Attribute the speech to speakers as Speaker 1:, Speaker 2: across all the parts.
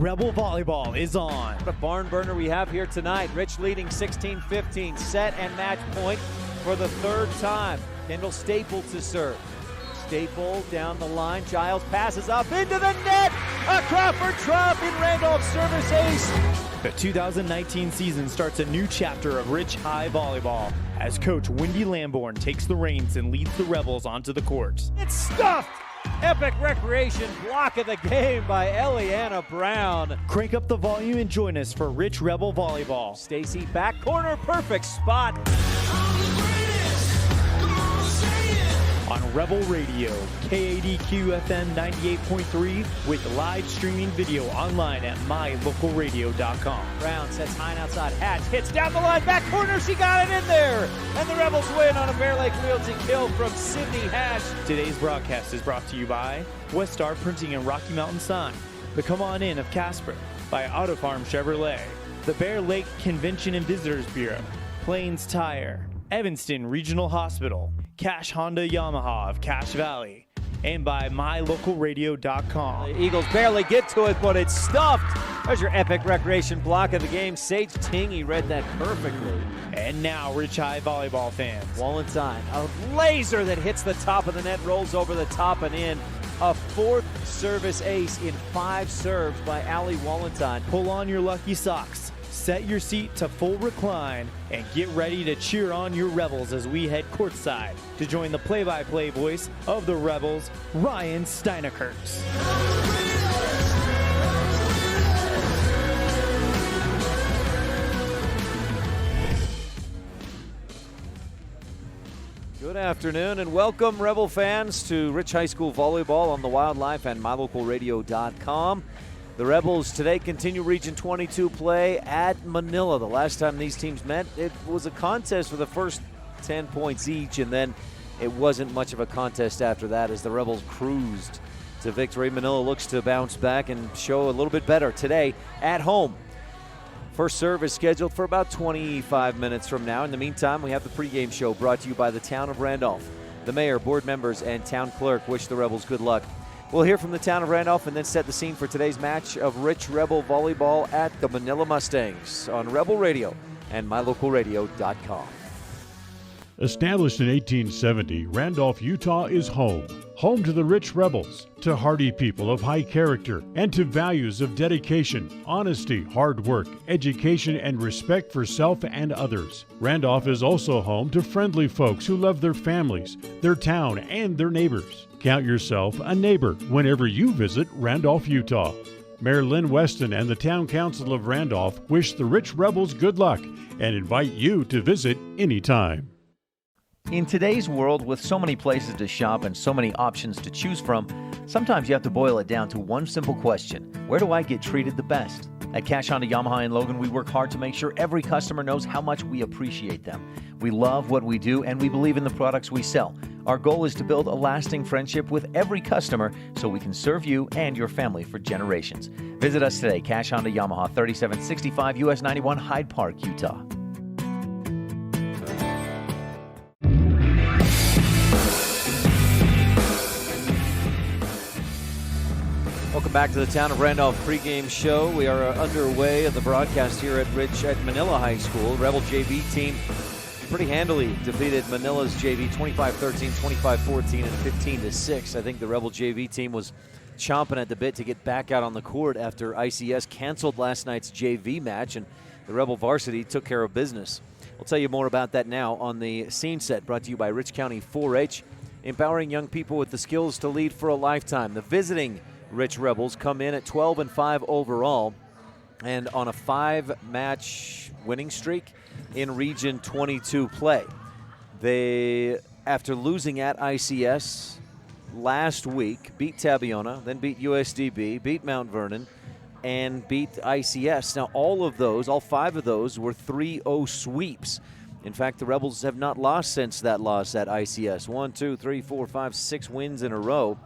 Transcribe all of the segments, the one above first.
Speaker 1: Rebel Volleyball is on.
Speaker 2: What a barn burner we have here tonight. Rich leading 16-15, set and match point for the third time. Kendall Staple to serve. Staple down the line. Giles passes up into the net. A Crawford drop in Randolph's service ace.
Speaker 1: The 2019 season starts a new chapter of Rich High Volleyball as Coach Wendy Lamborn takes the reins and leads the Rebels onto the court.
Speaker 2: It's stuffed. Epic recreation block of the game by Eliana Brown.
Speaker 1: Crank up the volume and join us for Rich Rebel Volleyball.
Speaker 2: Stacy back corner, perfect spot.
Speaker 1: On Rebel Radio, KADQ FM 98.3 with live streaming video online at mylocalradio.com.
Speaker 2: Brown sets high and outside. Hatch hits down the line, back corner, she got it in there. And the Rebels win on a Bear Lake Realty kill from Sydney Hatch.
Speaker 1: Today's broadcast is brought to you by West Star Printing and Rocky Mountain Sign, the Come On In of Casper, by Auto Farm Chevrolet, the Bear Lake Convention and Visitors Bureau, Plains Tire, Evanston Regional Hospital, Cash Honda Yamaha of Cache Valley, and by mylocalradio.com.
Speaker 2: The Eagles barely get to it, but it's stuffed. There's your epic recreation block of the game. Sage Tingy read that perfectly.
Speaker 1: And now, Rich High Volleyball fans.
Speaker 2: Wallenstein, a laser that hits the top of the net, rolls over the top and in. A fourth service ace in 5 serves by Allie Wallenstein.
Speaker 1: Pull on your lucky socks, set your seat to full recline, and get ready to cheer on your Rebels as we head courtside to join the play-by-play voice of the Rebels, Ryan STEINECKERT.
Speaker 2: Good afternoon and welcome, Rebel fans, to Rich High School Volleyball on the Wildlife and mylocalradio.com. The Rebels today continue Region 22 play at Manila. The last time these teams met, it was a contest for the first 10 points each, and then it wasn't much of a contest after that as the Rebels cruised to victory. Manila looks to bounce back and show a little bit better today at home. First serve is scheduled for about 25 minutes from now. In the meantime, we have the pregame show brought to you by the town of Randolph. The mayor, board members, and town clerk wish the Rebels good luck. We'll hear from the town of Randolph and then set the scene for today's match of Rich Rebel Volleyball at the Manila Mustangs on Rebel Radio and mylocalradio.com.
Speaker 3: Established in 1870, Randolph, Utah is home. Home to the Rich Rebels, to hardy people of high character, and to values of dedication, honesty, hard work, education, and respect for self and others. Randolph is also home to friendly folks who love their families, their town, and their neighbors. Count yourself a neighbor whenever you visit Randolph, Utah. Mayor Lynn Weston and the Town Council of Randolph wish the Rich Rebels good luck and invite you to visit anytime.
Speaker 4: In today's world, with so many places to shop and so many options to choose from, sometimes you have to boil it down to one simple question: where do I get treated the best? At Cash Honda Yamaha in Logan, we work hard to make sure every customer knows how much we appreciate them. We love what we do, and we believe in the products we sell. Our goal is to build a lasting friendship with every customer so we can serve you and your family for generations. Visit us today, Cash Honda Yamaha, 3765 US 91, Hyde Park, Utah.
Speaker 2: Welcome back to the Town of Randolph pregame show. We are underway at the broadcast here at Manila High School. Rebel JV team pretty handily defeated Manila's JV 25-13, 25-14, and 15-6. I think the Rebel JV team was chomping at the bit to get back out on the court after ICS canceled last night's JV match, and the Rebel varsity took care of business. We'll tell you more about that now on the scene set, brought to you by Rich County 4-H, empowering young people with the skills to lead for a lifetime. The visiting Rich Rebels come in at 12-5 overall and on a 5-match winning streak in Region 22 play. They, after losing at ICS last week, beat Tabiona, then beat USDB, beat Mount Vernon, and beat ICS. Now, all 5 of those were 3-0 sweeps. In fact, the Rebels have not lost since that loss at ICS. 1, 2, 3, 4, 5, 6 wins in a row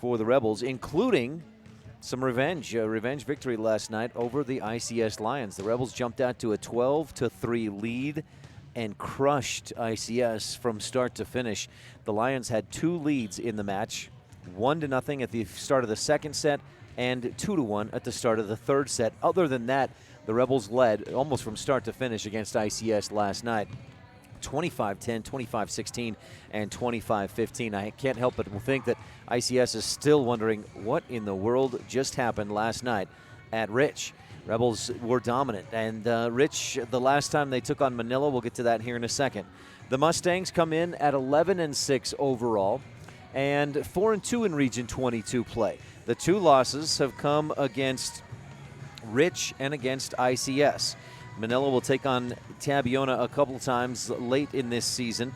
Speaker 2: for the Rebels, including some revenge victory last night over the ICS Lions. The Rebels jumped out to a 12-3 lead and crushed ICS from start to finish. The Lions had 2 leads in the match, 1-0 at the start of the second set and 2-1 at the start of the third set. Other than that, the Rebels led almost from start to finish against ICS last night. 25-10, 25-16, and 25-15. I can't help but think that ICS is still wondering what in the world just happened last night at Rich. Rebels were dominant, and Rich, the last time they took on Manila, we'll get to that here in a second. The Mustangs come in at 11-6 overall and 4-2 in Region 22 play. The two losses have come against Rich and against ICS. Manila will take on Tabiona a couple times late in this season,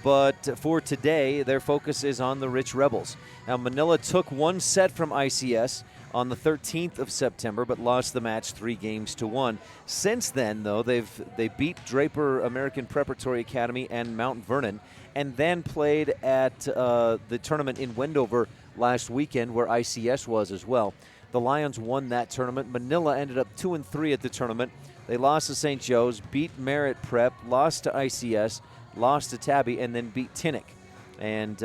Speaker 2: but for today, their focus is on the Rich Rebels. Now, Manila took one set from ICS on the 13th of September, but lost the match 3-1. Since then, though, they beat Draper American Preparatory Academy and Mount Vernon, and then played at the tournament in Wendover last weekend, where ICS was as well. The Lions won that tournament. Manila ended up 2-3 at the tournament. They lost to St. Joe's, beat Merritt Prep, lost to ICS, lost to Tabby, and then beat Tinnick. And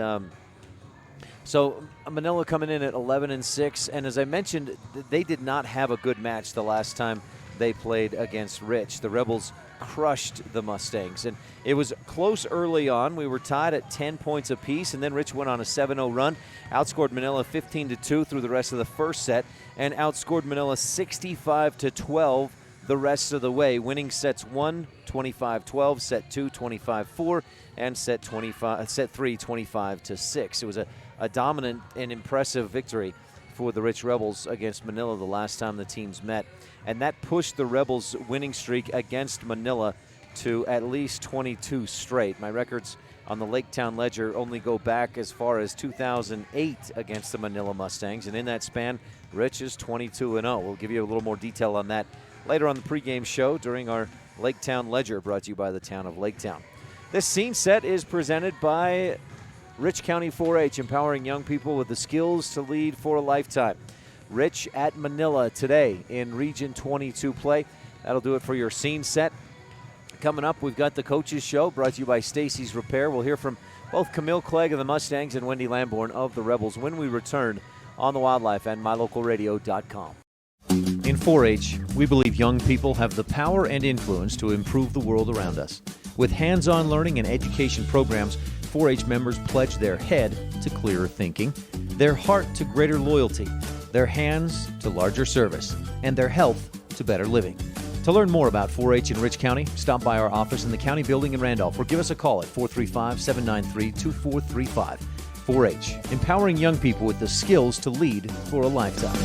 Speaker 2: so Manila coming in at 11-6, and as I mentioned, they did not have a good match the last time they played against Rich. The Rebels crushed the Mustangs, and it was close early on. We were tied at 10 points apiece, and then Rich went on a 7-0 run, outscored Manila 15-2 through the rest of the first set, and outscored Manila 65-12 the rest of the way, winning sets 1, 25-12, set 2, 25-4, and set 3, 25-6. It was a dominant and impressive victory for the Rich Rebels against Manila the last time the teams met. And that pushed the Rebels' winning streak against Manila to at least 22 straight. My records on the Laketown Ledger only go back as far as 2008 against the Manila Mustangs. And in that span, Rich is 22-0. We'll give you a little more detail on that later on the pregame show during our Laketown Ledger, brought to you by the town of Laketown. This scene set is presented by Rich County 4-H, empowering young people with the skills to lead for a lifetime. Rich at Manila today in Region 22 play. That'll do it for your scene set. Coming up, we've got the Coaches Show, brought to you by Stacy's Repair. We'll hear from both Camille Clegg of the Mustangs and Wendy Lamborn of the Rebels when we return on the Wildlife and MyLocalRadio.com. In 4-H, we believe young people have the power and influence to improve the world around us. With hands-on learning and education programs, 4-H members pledge their head to clearer thinking, their heart to greater loyalty, their hands to larger service, and their health to better living. To learn more about 4-H in Rich County, stop by our office in the county building in Randolph or give us a call at 435-793-2435. 4-H, empowering young people with the skills to lead for a lifetime.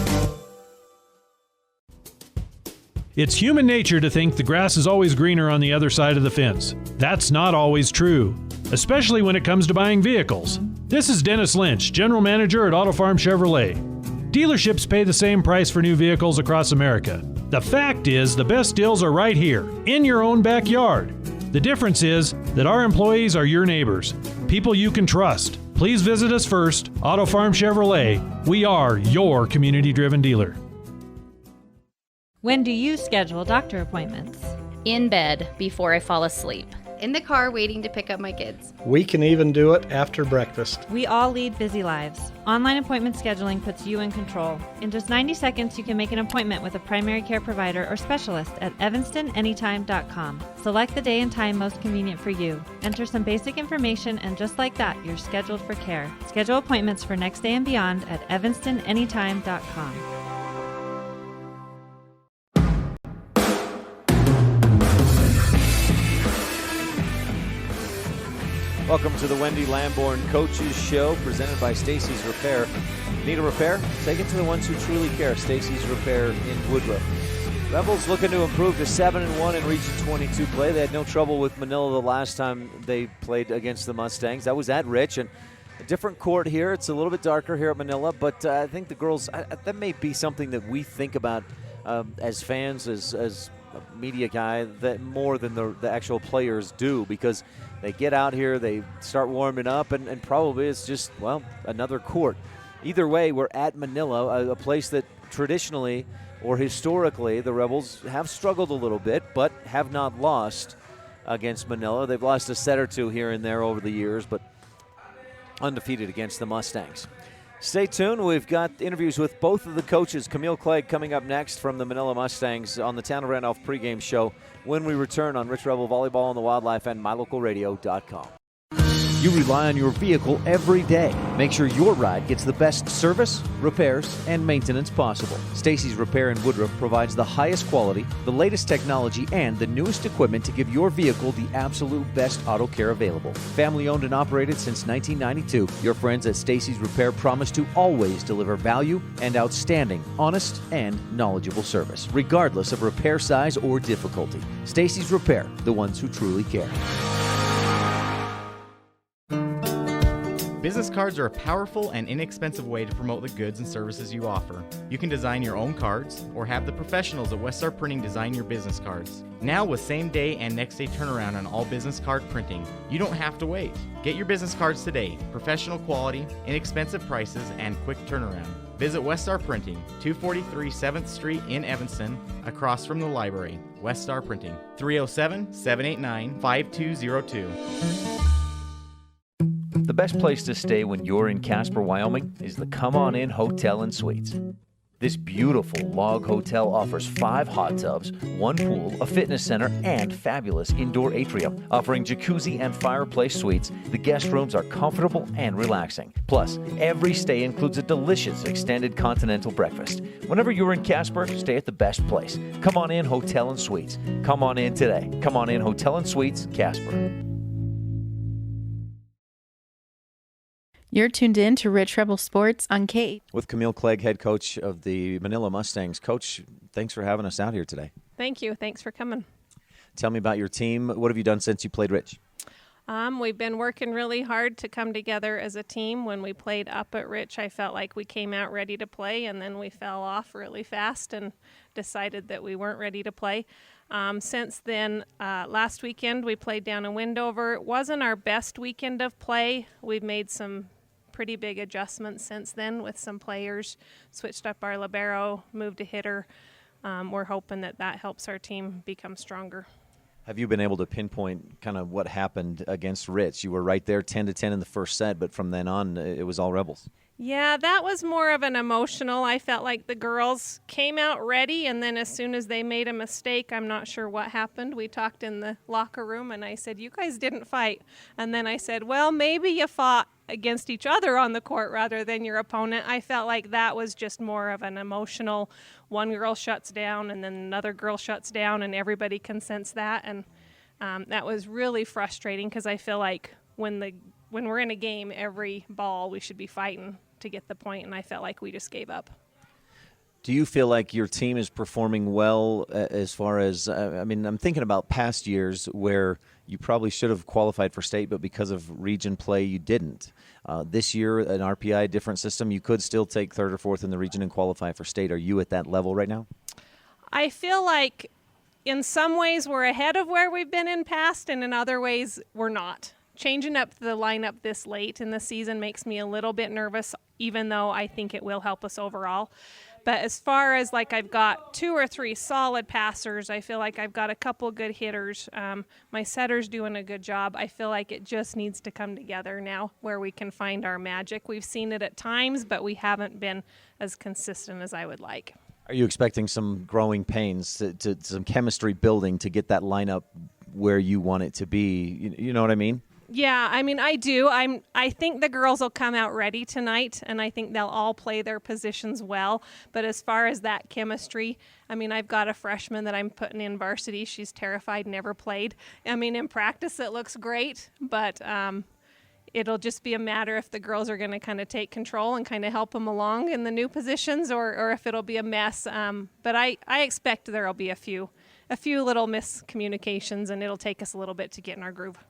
Speaker 5: It's human nature to think the grass is always greener on the other side of the fence. That's not always true, especially when it comes to buying vehicles. This is Dennis Lynch, General Manager at Auto Farm Chevrolet. Dealerships pay the same price for new vehicles across America. The fact is, the best deals are right here, in your own backyard. The difference is that our employees are your neighbors, people you can trust. Please visit us first, Auto Farm Chevrolet. We are your community-driven dealer.
Speaker 6: When do you schedule doctor appointments?
Speaker 7: In bed before I fall asleep.
Speaker 8: In the car waiting to pick up my kids.
Speaker 9: We can even do it after breakfast.
Speaker 6: We all lead busy lives. Online appointment scheduling puts you in control. In just 90 seconds, you can make an appointment with a primary care provider or specialist at evanstonanytime.com. Select the day and time most convenient for you. Enter some basic information, and just like that, you're scheduled for care. Schedule appointments for next day and beyond at evanstonanytime.com.
Speaker 2: Welcome to the Wendy Lamborn Coaches Show, presented by Stacy's Repair. Need a repair? Take it to the ones who truly care. Stacy's Repair in Woodruff. Rebels looking to improve to 7-1 in Region 22 play. They had no trouble with Manila the last time they played against the Mustangs. That was at Rich, and a different court here. It's a little bit darker here at Manila, but I think the girls, that may be something that we think about as fans, as a media guy, that more than the actual players do, because they get out here, they start warming up, and probably it's just, well, another court. Either way, we're at Manila, a place that traditionally or historically the Rebels have struggled a little bit, but have not lost against Manila. They've lost a set or two here and there over the years, but undefeated against the Mustangs. Stay tuned. We've got interviews with both of the coaches. Camille Clegg coming up next from the Manila Mustangs on the Town of Randolph pregame show when we return on Rich Rebel Volleyball on the Wildlife and MyLocalRadio.com. You rely on your vehicle every day. Make sure your ride gets the best service, repairs, and maintenance possible. Stacy's Repair in Woodruff provides the highest quality, the latest technology, and the newest equipment to give your vehicle the absolute best auto care available. Family owned and operated since 1992, your friends at Stacy's Repair promise to always deliver value and outstanding, honest, and knowledgeable service, regardless of repair size or difficulty. Stacy's Repair, the ones who truly care.
Speaker 10: Business cards are a powerful and inexpensive way to promote the goods and services you offer. You can design your own cards or have the professionals at West Star Printing design your business cards. Now with same-day and next-day turnaround on all business card printing, you don't have to wait. Get your business cards today. Professional quality, inexpensive prices, and quick turnaround. Visit West Star Printing, 243 7th Street in Evanston, across from the library. West Star Printing, 307-789-5202.
Speaker 4: The best place to stay when you're in Casper, Wyoming is the Come On In Hotel and Suites. This beautiful log hotel offers 5 hot tubs, 1 pool, a fitness center, and fabulous indoor atrium. Offering jacuzzi and fireplace suites, the guest rooms are comfortable and relaxing. Plus, every stay includes a delicious extended continental breakfast. Whenever you're in Casper, stay at the best place. Come On In Hotel and Suites. Come on in today. Come On In Hotel and Suites, Casper.
Speaker 11: You're tuned in to Rich Rebel Sports on K.
Speaker 2: With Camille Clegg, head coach of the Manila Mustangs. Coach, thanks for having us out here today.
Speaker 12: Thank you. Thanks for coming.
Speaker 2: Tell me about your team. What have you done since you played Rich?
Speaker 12: We've been working really hard to come together as a team. When we played up at Rich, I felt like we came out ready to play, and then we fell off really fast and decided that we weren't ready to play. Since then, last weekend we played down in Windover. It wasn't our best weekend of play. We've made some pretty big adjustments since then with some players, switched up our libero, moved a hitter. We're hoping that helps our team become stronger.
Speaker 2: Have you been able to pinpoint kind of what happened against Rich? You were right there 10-10 in the first set, but from then on it was all Rebels.
Speaker 12: Yeah, that was more of an emotional. I felt like the girls came out ready, and then as soon as they made a mistake, I'm not sure what happened. We talked in the locker room, and I said, you guys didn't fight. And then I said, well, maybe you fought against each other on the court rather than your opponent. I felt like that was just more of an emotional, one girl shuts down, and then another girl shuts down, and everybody can sense that. And that was really frustrating because I feel like when we're in a game, every ball we should be fighting to get the point, and I felt like we just gave up.
Speaker 2: Do you feel like your team is performing well as far as, I'm thinking about past years where you probably should have qualified for state, but because of region play, you didn't. This year, an RPI, different system, you could still take 3rd or 4th in the region and qualify for state. Are you at that level right now?
Speaker 12: I feel like in some ways we're ahead of where we've been in past, and in other ways we're not. Changing up the lineup this late in the season makes me a little bit nervous, even though I think it will help us overall. But as far as I've got 2 or 3 solid passers, I feel like I've got a couple good hitters. My setter's doing a good job. I feel like it just needs to come together now where we can find our magic. We've seen it at times, but we haven't been as consistent as I would like.
Speaker 2: Are you expecting some growing pains, to some chemistry building to get that lineup where you want it to be? You know what I mean?
Speaker 12: Yeah, I do. I think the girls will come out ready tonight, and I think they'll all play their positions well. But as far as that chemistry, I've got a freshman that I'm putting in varsity. She's terrified, never played. In practice it looks great, but it'll just be a matter if the girls are going to kind of take control and kind of help them along in the new positions, or if it'll be a mess. But I expect there'll be a few little miscommunications, and it'll take us a little bit to get in our groove.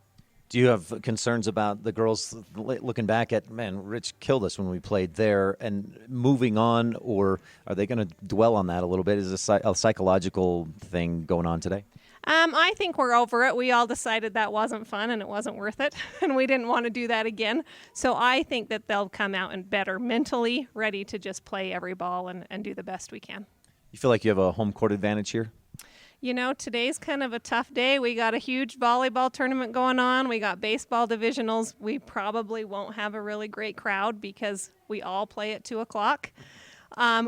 Speaker 2: Do you have concerns about the girls looking back at, man, Rich killed us when we played there, and moving on, or are they going to dwell on that a little bit? Is a psychological thing going on today?
Speaker 12: I think we're over it. We all decided that wasn't fun and it wasn't worth it, and we didn't want to do that again. So I think that they'll come out and better mentally, ready to just play every ball and do the best we can.
Speaker 2: You feel like you have a home court advantage here?
Speaker 12: Today's kind of a tough day. We got a huge volleyball tournament going on. We got baseball divisionals. We probably won't have a really great crowd because we all play at 2 o'clock.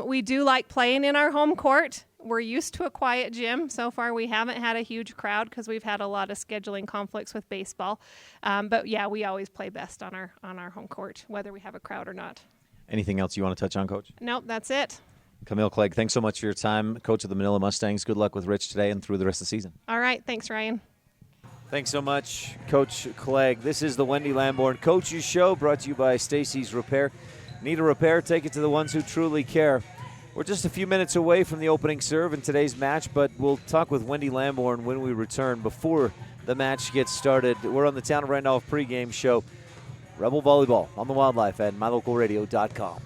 Speaker 12: We do like playing in our home court. We're used to a quiet gym. So far, we haven't had a huge crowd because we've had a lot of scheduling conflicts with baseball. But yeah, we always play best on our home court, whether we have a crowd or not.
Speaker 4: Anything else you want to touch on, Coach?
Speaker 12: Nope, that's it.
Speaker 4: Camille Clegg, thanks so much for your time. Coach of the Manila Mustangs, good luck with Rich today and through the rest of the season.
Speaker 12: All right, thanks, Ryan.
Speaker 2: Thanks so much, Coach Clegg. This is the Wendy Lamborn Coaches Show, brought to you by Stacy's Repair. Need a repair? Take it to the ones who truly care. We're just a few minutes away from the opening serve in today's match, but we'll talk with Wendy Lamborn when we return before the match gets started. We're on the Town of Randolph pregame show. Rebel Volleyball on the Wildlife at mylocalradio.com.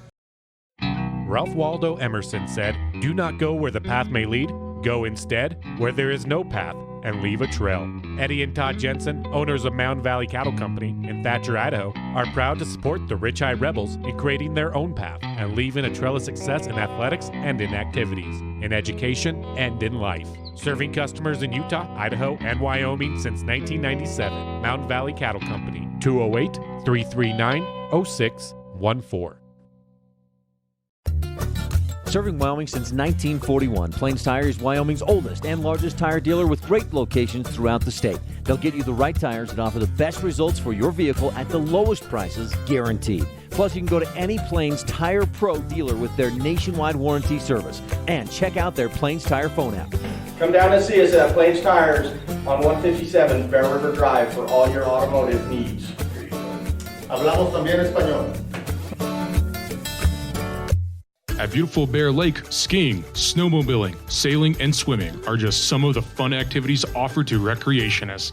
Speaker 13: Ralph Waldo Emerson said, "Do not go where the path may lead. Go instead where there is no path and leave a trail." Eddie and Todd Jensen, owners of Mountain Valley Cattle Company in Thatcher, Idaho, are proud to support the Rich High Rebels in creating their own path and leaving a trail of success in athletics and in activities, in education and in life. Serving customers in Utah, Idaho, and Wyoming since 1997. Mountain Valley Cattle Company, 208-339-0614.
Speaker 4: Serving Wyoming since 1941, Plains Tire is Wyoming's oldest and largest tire dealer with great locations throughout the state. They'll get you the right tires and offer the best results for your vehicle at the lowest prices, guaranteed. Plus, you can go to any Plains Tire Pro dealer with their nationwide warranty service. And check out their Plains Tire phone app.
Speaker 14: Come down and see us at Plains Tires on 157 Bear River Drive for all your automotive needs. Hablamos también español.
Speaker 15: At beautiful Bear Lake, skiing, snowmobiling, sailing, and swimming are just some of the fun activities offered to recreationists.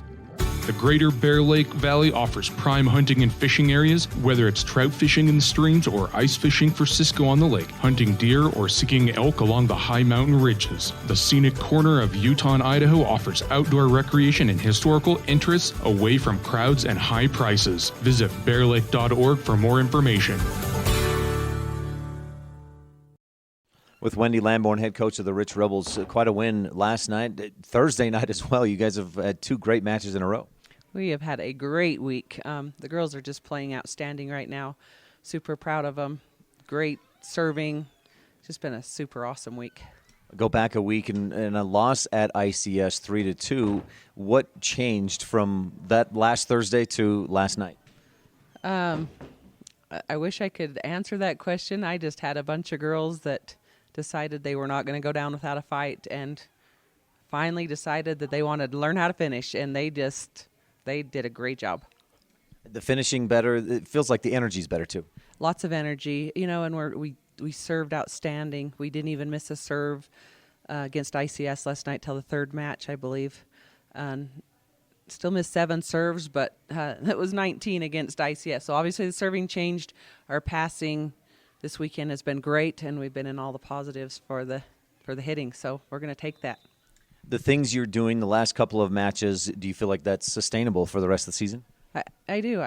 Speaker 15: The Greater Bear Lake Valley offers prime hunting and fishing areas, whether it's trout fishing in the streams or ice fishing for Cisco on the lake, hunting deer or seeking elk along the high mountain ridges. The scenic corner of Utah and Idaho offers outdoor recreation and historical interests away from crowds and high prices. Visit bearlake.org for more information.
Speaker 4: With Wendy Lamborn, head coach of the Rich Rebels, quite a win last night. Thursday night as well. You guys have had 2 great matches in a row.
Speaker 16: We have had a great week. The girls are just playing outstanding right now. Super proud of them. Great serving. It's just been a super awesome week.
Speaker 4: Go back a week and a loss at ICS 3-2. What changed from that last Thursday to last night?
Speaker 16: I wish I could answer that question. I just had a bunch of girls that decided they were not going to go down without a fight and finally decided that they wanted to learn how to finish, and they did a great job.
Speaker 4: The finishing better, it feels like the energy's better too.
Speaker 16: Lots of energy, and we served outstanding. We didn't even miss a serve against ICS last night till the 3rd match, I believe. Still missed 7 serves, but that was 19 against ICS. So obviously the serving changed. Our passing this weekend has been great, and we've been in all the positives for the hitting, so we're going to take that.
Speaker 4: The things you're doing the last couple of matches, do you feel like that's sustainable for the rest of the season?
Speaker 16: I do.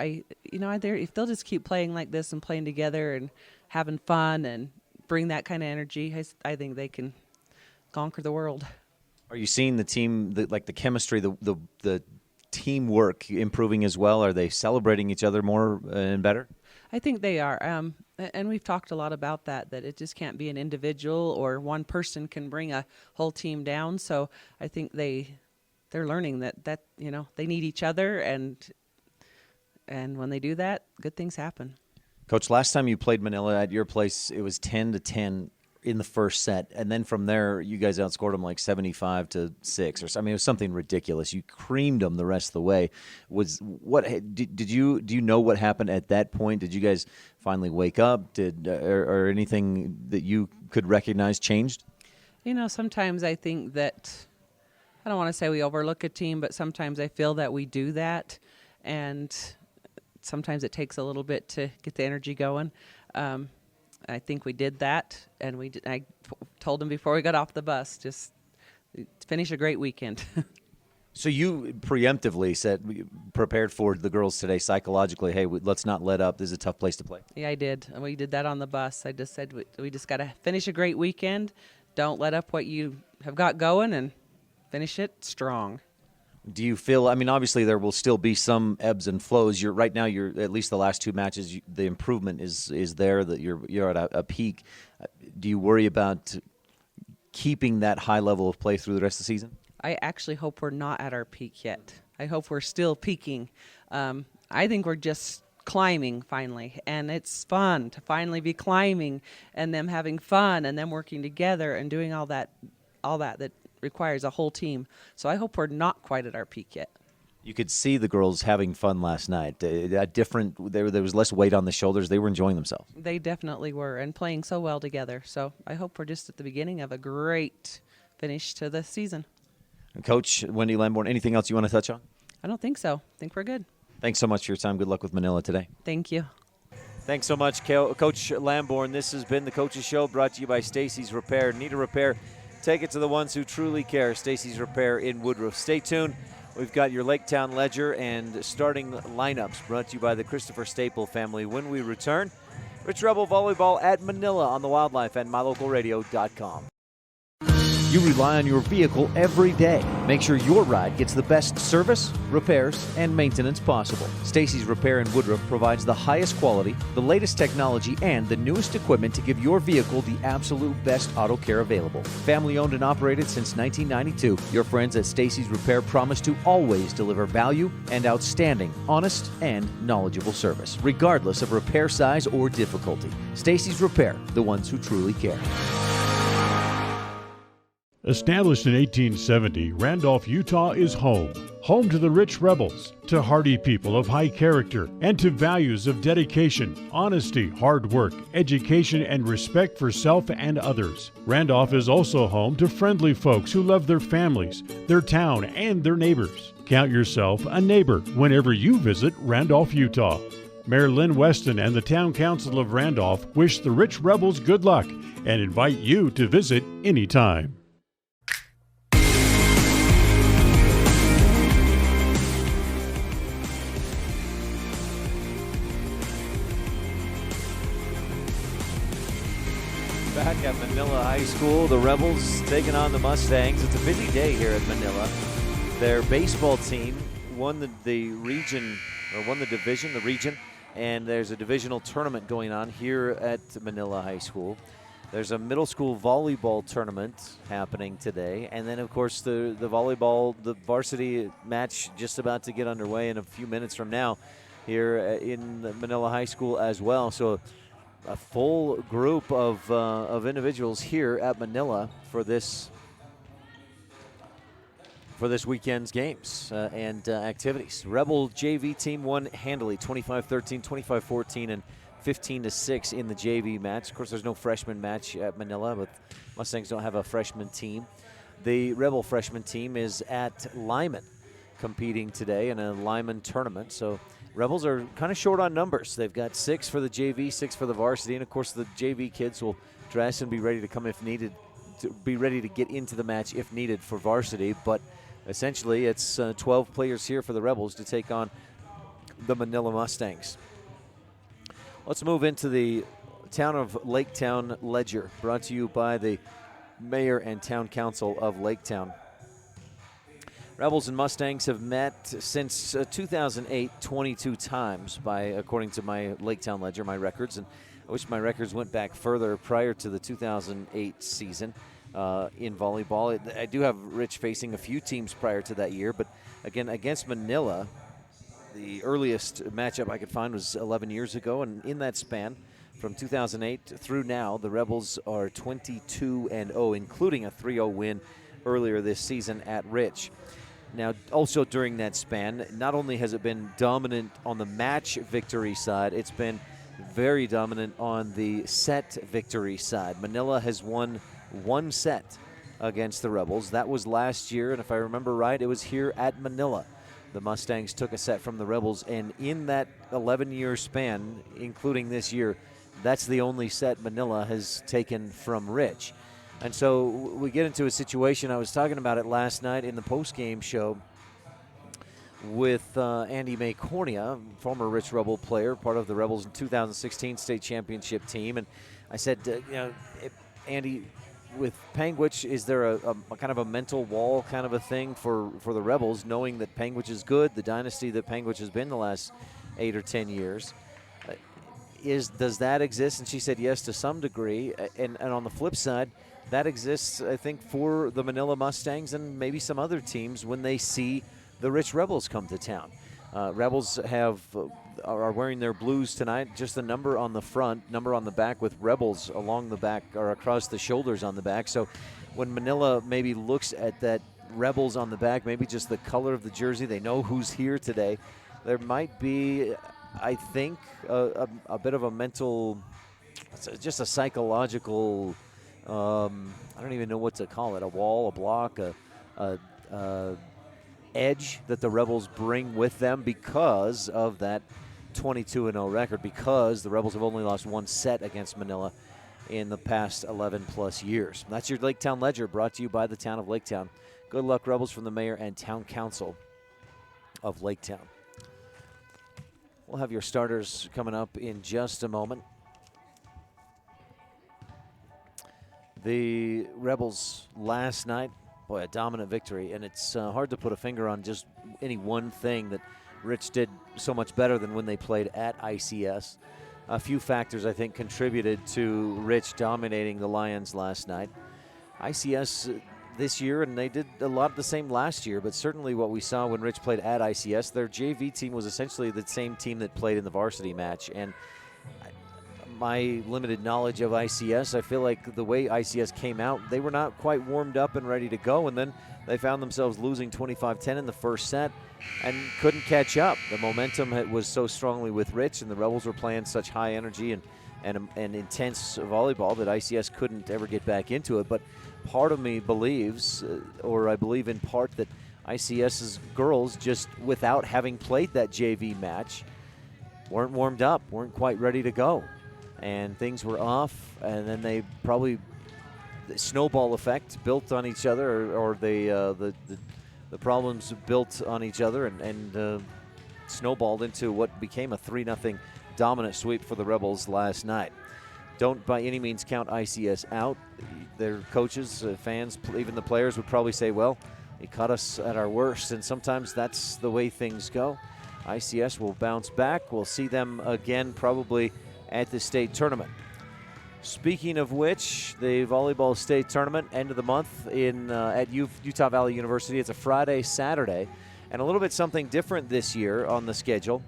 Speaker 16: If they'll just keep playing like this and playing together and having fun and bring that kind of energy, I think they can conquer the world.
Speaker 4: Are you seeing the team, the chemistry, the teamwork improving as well? Are they celebrating each other more and better?
Speaker 16: I think they are. And we've talked a lot about that it just can't be an individual or one person can bring a whole team down. So I think they're learning that they need each other, and when they do that, good things happen.
Speaker 4: Coach, last time you played Manila at your place, it was 10-10 in the first set, and then from there, you guys outscored them like 75-6 or something. It was something ridiculous. You creamed them the rest of the way. Do you know what happened at that point? Did you guys finally wake up? Or anything that you could recognize changed?
Speaker 16: Sometimes I think that, I don't want to say we overlook a team, but sometimes I feel that we do that, and sometimes it takes a little bit to get the energy going. I think we did that, and I told them before we got off the bus, just finish a great weekend.
Speaker 4: So you preemptively prepared for the girls today psychologically, hey, let's not let up. This is a tough place to play.
Speaker 16: Yeah, I did. We did that on the bus. I just said we just got to finish a great weekend. Don't let up what you have got going and finish it strong.
Speaker 2: Do you feel, I mean, obviously there will still be some ebbs and flows. Right now, at least the last two matches, the improvement is there, that you're at a peak. Do you worry about keeping that high level of play through the rest of the season?
Speaker 16: I actually hope we're not at our peak yet. I hope we're still peaking. I think we're just climbing finally, and it's fun to finally be climbing and them having fun and them working together and doing all that requires a whole team. So I hope we're not quite at our peak yet.
Speaker 2: You could see the girls having fun last night. There was less weight on the shoulders. They were enjoying themselves.
Speaker 16: They definitely were, and playing so well together. So I hope we're just at the beginning of a great finish to the season.
Speaker 2: Coach Wendy Lamborn, anything else you want to touch on?
Speaker 16: I don't think so. I think we're good.
Speaker 2: Thanks so much for your time. Good luck with Manila today.
Speaker 16: Thank you.
Speaker 2: Thanks so much, Coach Lamborn. This has been the Coach's Show, brought to you by Stacy's Repair. Need a repair? Take it to the ones who truly care. Stacy's Repair in Woodruff. Stay tuned. We've got your Laketown Ledger and starting lineups brought to you by the Christopher Staple family. When we return, Rich Rebel Volleyball at Manila on the Wildlife and MyLocalRadio.com. You rely on your vehicle every day. Make sure your ride gets the best service, repairs, and maintenance possible. Stacy's Repair in Woodruff provides the highest quality, the latest technology, and the newest equipment to give your vehicle the absolute best auto care available. Family owned and operated since 1992, your friends at Stacy's Repair promise to always deliver value and outstanding, honest, and knowledgeable service, regardless of repair size or difficulty. Stacy's Repair, the ones who truly care.
Speaker 3: Established in 1870, Randolph, Utah is home. Home to the rich rebels, to hardy people of high character, and to values of dedication, honesty, hard work, education, and respect for self and others. Randolph is also home to friendly folks who love their families, their town, and their neighbors. Count yourself a neighbor whenever you visit Randolph, Utah. Mayor Lynn Weston and the Town Council of Randolph wish the rich rebels good luck and invite you to visit anytime.
Speaker 2: Back at Manila High School, the Rebels taking on the Mustangs. It's a busy day here at Manila. Their baseball team won the division, and there's a divisional tournament going on here at Manila High School. There's a middle school volleyball tournament happening today, and then, of course, the volleyball, the varsity match just about to get underway in a few minutes from now here in Manila High School as well. So a full group of individuals here at Manila for this weekend's games and activities. Rebel JV team won handily, 25-13, 25-14, and 15-6 in the JV match. Of course, there's no freshman match at Manila, but Mustangs don't have a freshman team. The Rebel freshman team is at Lyman competing today in a Lyman tournament. So Rebels are kind of short on numbers. They've got 6 for the JV, 6 for the varsity, and of course the JV kids will dress and be ready to come if needed, to be ready to get into the match if needed for varsity. But essentially it's 12 players here for the Rebels to take on the Manila Mustangs. Let's move into the Town of Laketown Ledger, brought to you by the Mayor and Town Council of Laketown. Rebels and Mustangs have met since 2008 22 times, according to my Laketown Ledger, my records. And I wish my records went back further prior to the 2008 season in volleyball. I do have Rich facing a few teams prior to that year, but again, against Manila, the earliest matchup I could find was 11 years ago, and in that span, from 2008 through now, the Rebels are 22-0, including a 3-0 win earlier this season at Rich. Now, also during that span, not only has it been dominant on the match victory side, it's been very dominant on the set victory side. Manila has won 1 set against the Rebels. That was last year, and if I remember right, it was here at Manila. The Mustangs took a set from the Rebels, and in that 11-year span, including this year, that's the only set Manila has taken from Rich. And so we get into a situation, I was talking about it last night in the post-game show with Andy May Cornea, former Rich Rebel player, part of the Rebels' 2016 state championship team. And I said, Andy, with Panguitch, is there a kind of a mental wall kind of a thing for the Rebels, knowing that Panguitch is good, the dynasty that Panguitch has been the last 8 or 10 years? Does that exist? And she said yes to some degree. And on the flip side, that exists, I think, for the Manila Mustangs and maybe some other teams when they see the Rich Rebels come to town. Rebels are wearing their blues tonight, just the number on the front, number on the back with Rebels along the back or across the shoulders on the back. So when Manila maybe looks at that Rebels on the back, maybe just the color of the jersey, they know who's here today. There might be, I think, a bit of a mental, just a psychological, I don't even know what to call it, a wall, a block, a edge that the Rebels bring with them because of that 22-0 record, because the Rebels have only lost one set against Manila in the past 11-plus years. That's your Lake Town Ledger, brought to you by the town of Lake Town. Good luck, Rebels, from the mayor and town council of Lake Town. We'll have your starters coming up in just a moment. The Rebels last night, boy, a dominant victory, and it's hard to put a finger on just any one thing that Rich did so much better than when they played at ICS. A few factors, I think, contributed to Rich dominating the Lions last night. ICS this year, and they did a lot of the same last year, but certainly what we saw when Rich played at ICS, their JV team was essentially the same team that played in the varsity match. And my limited knowledge of ICS, I feel like the way ICS came out, they were not quite warmed up and ready to go, and then they found themselves losing 25-10 in the first set and couldn't catch up. The momentum was so strongly with Rich, and the Rebels were playing such high energy and intense volleyball that ICS couldn't ever get back into it. But part of me believes, or I believe in part, that ICS's girls, just without having played that JV match, weren't warmed up, weren't quite ready to go. And things were off, and then they probably, the snowball effect built on each other, or the problems built on each other and snowballed into what became a 3-0 dominant sweep for the Rebels last night. Don't by any means count ICS out. Their coaches, fans, even the players would probably say, well, he caught us at our worst, and sometimes that's the way things go. ICS will bounce back. We'll see them again probably at the state tournament. Speaking of which, the volleyball state tournament, end of the month at Utah Valley University. It's a Friday, Saturday, and a little bit something different this year on the schedule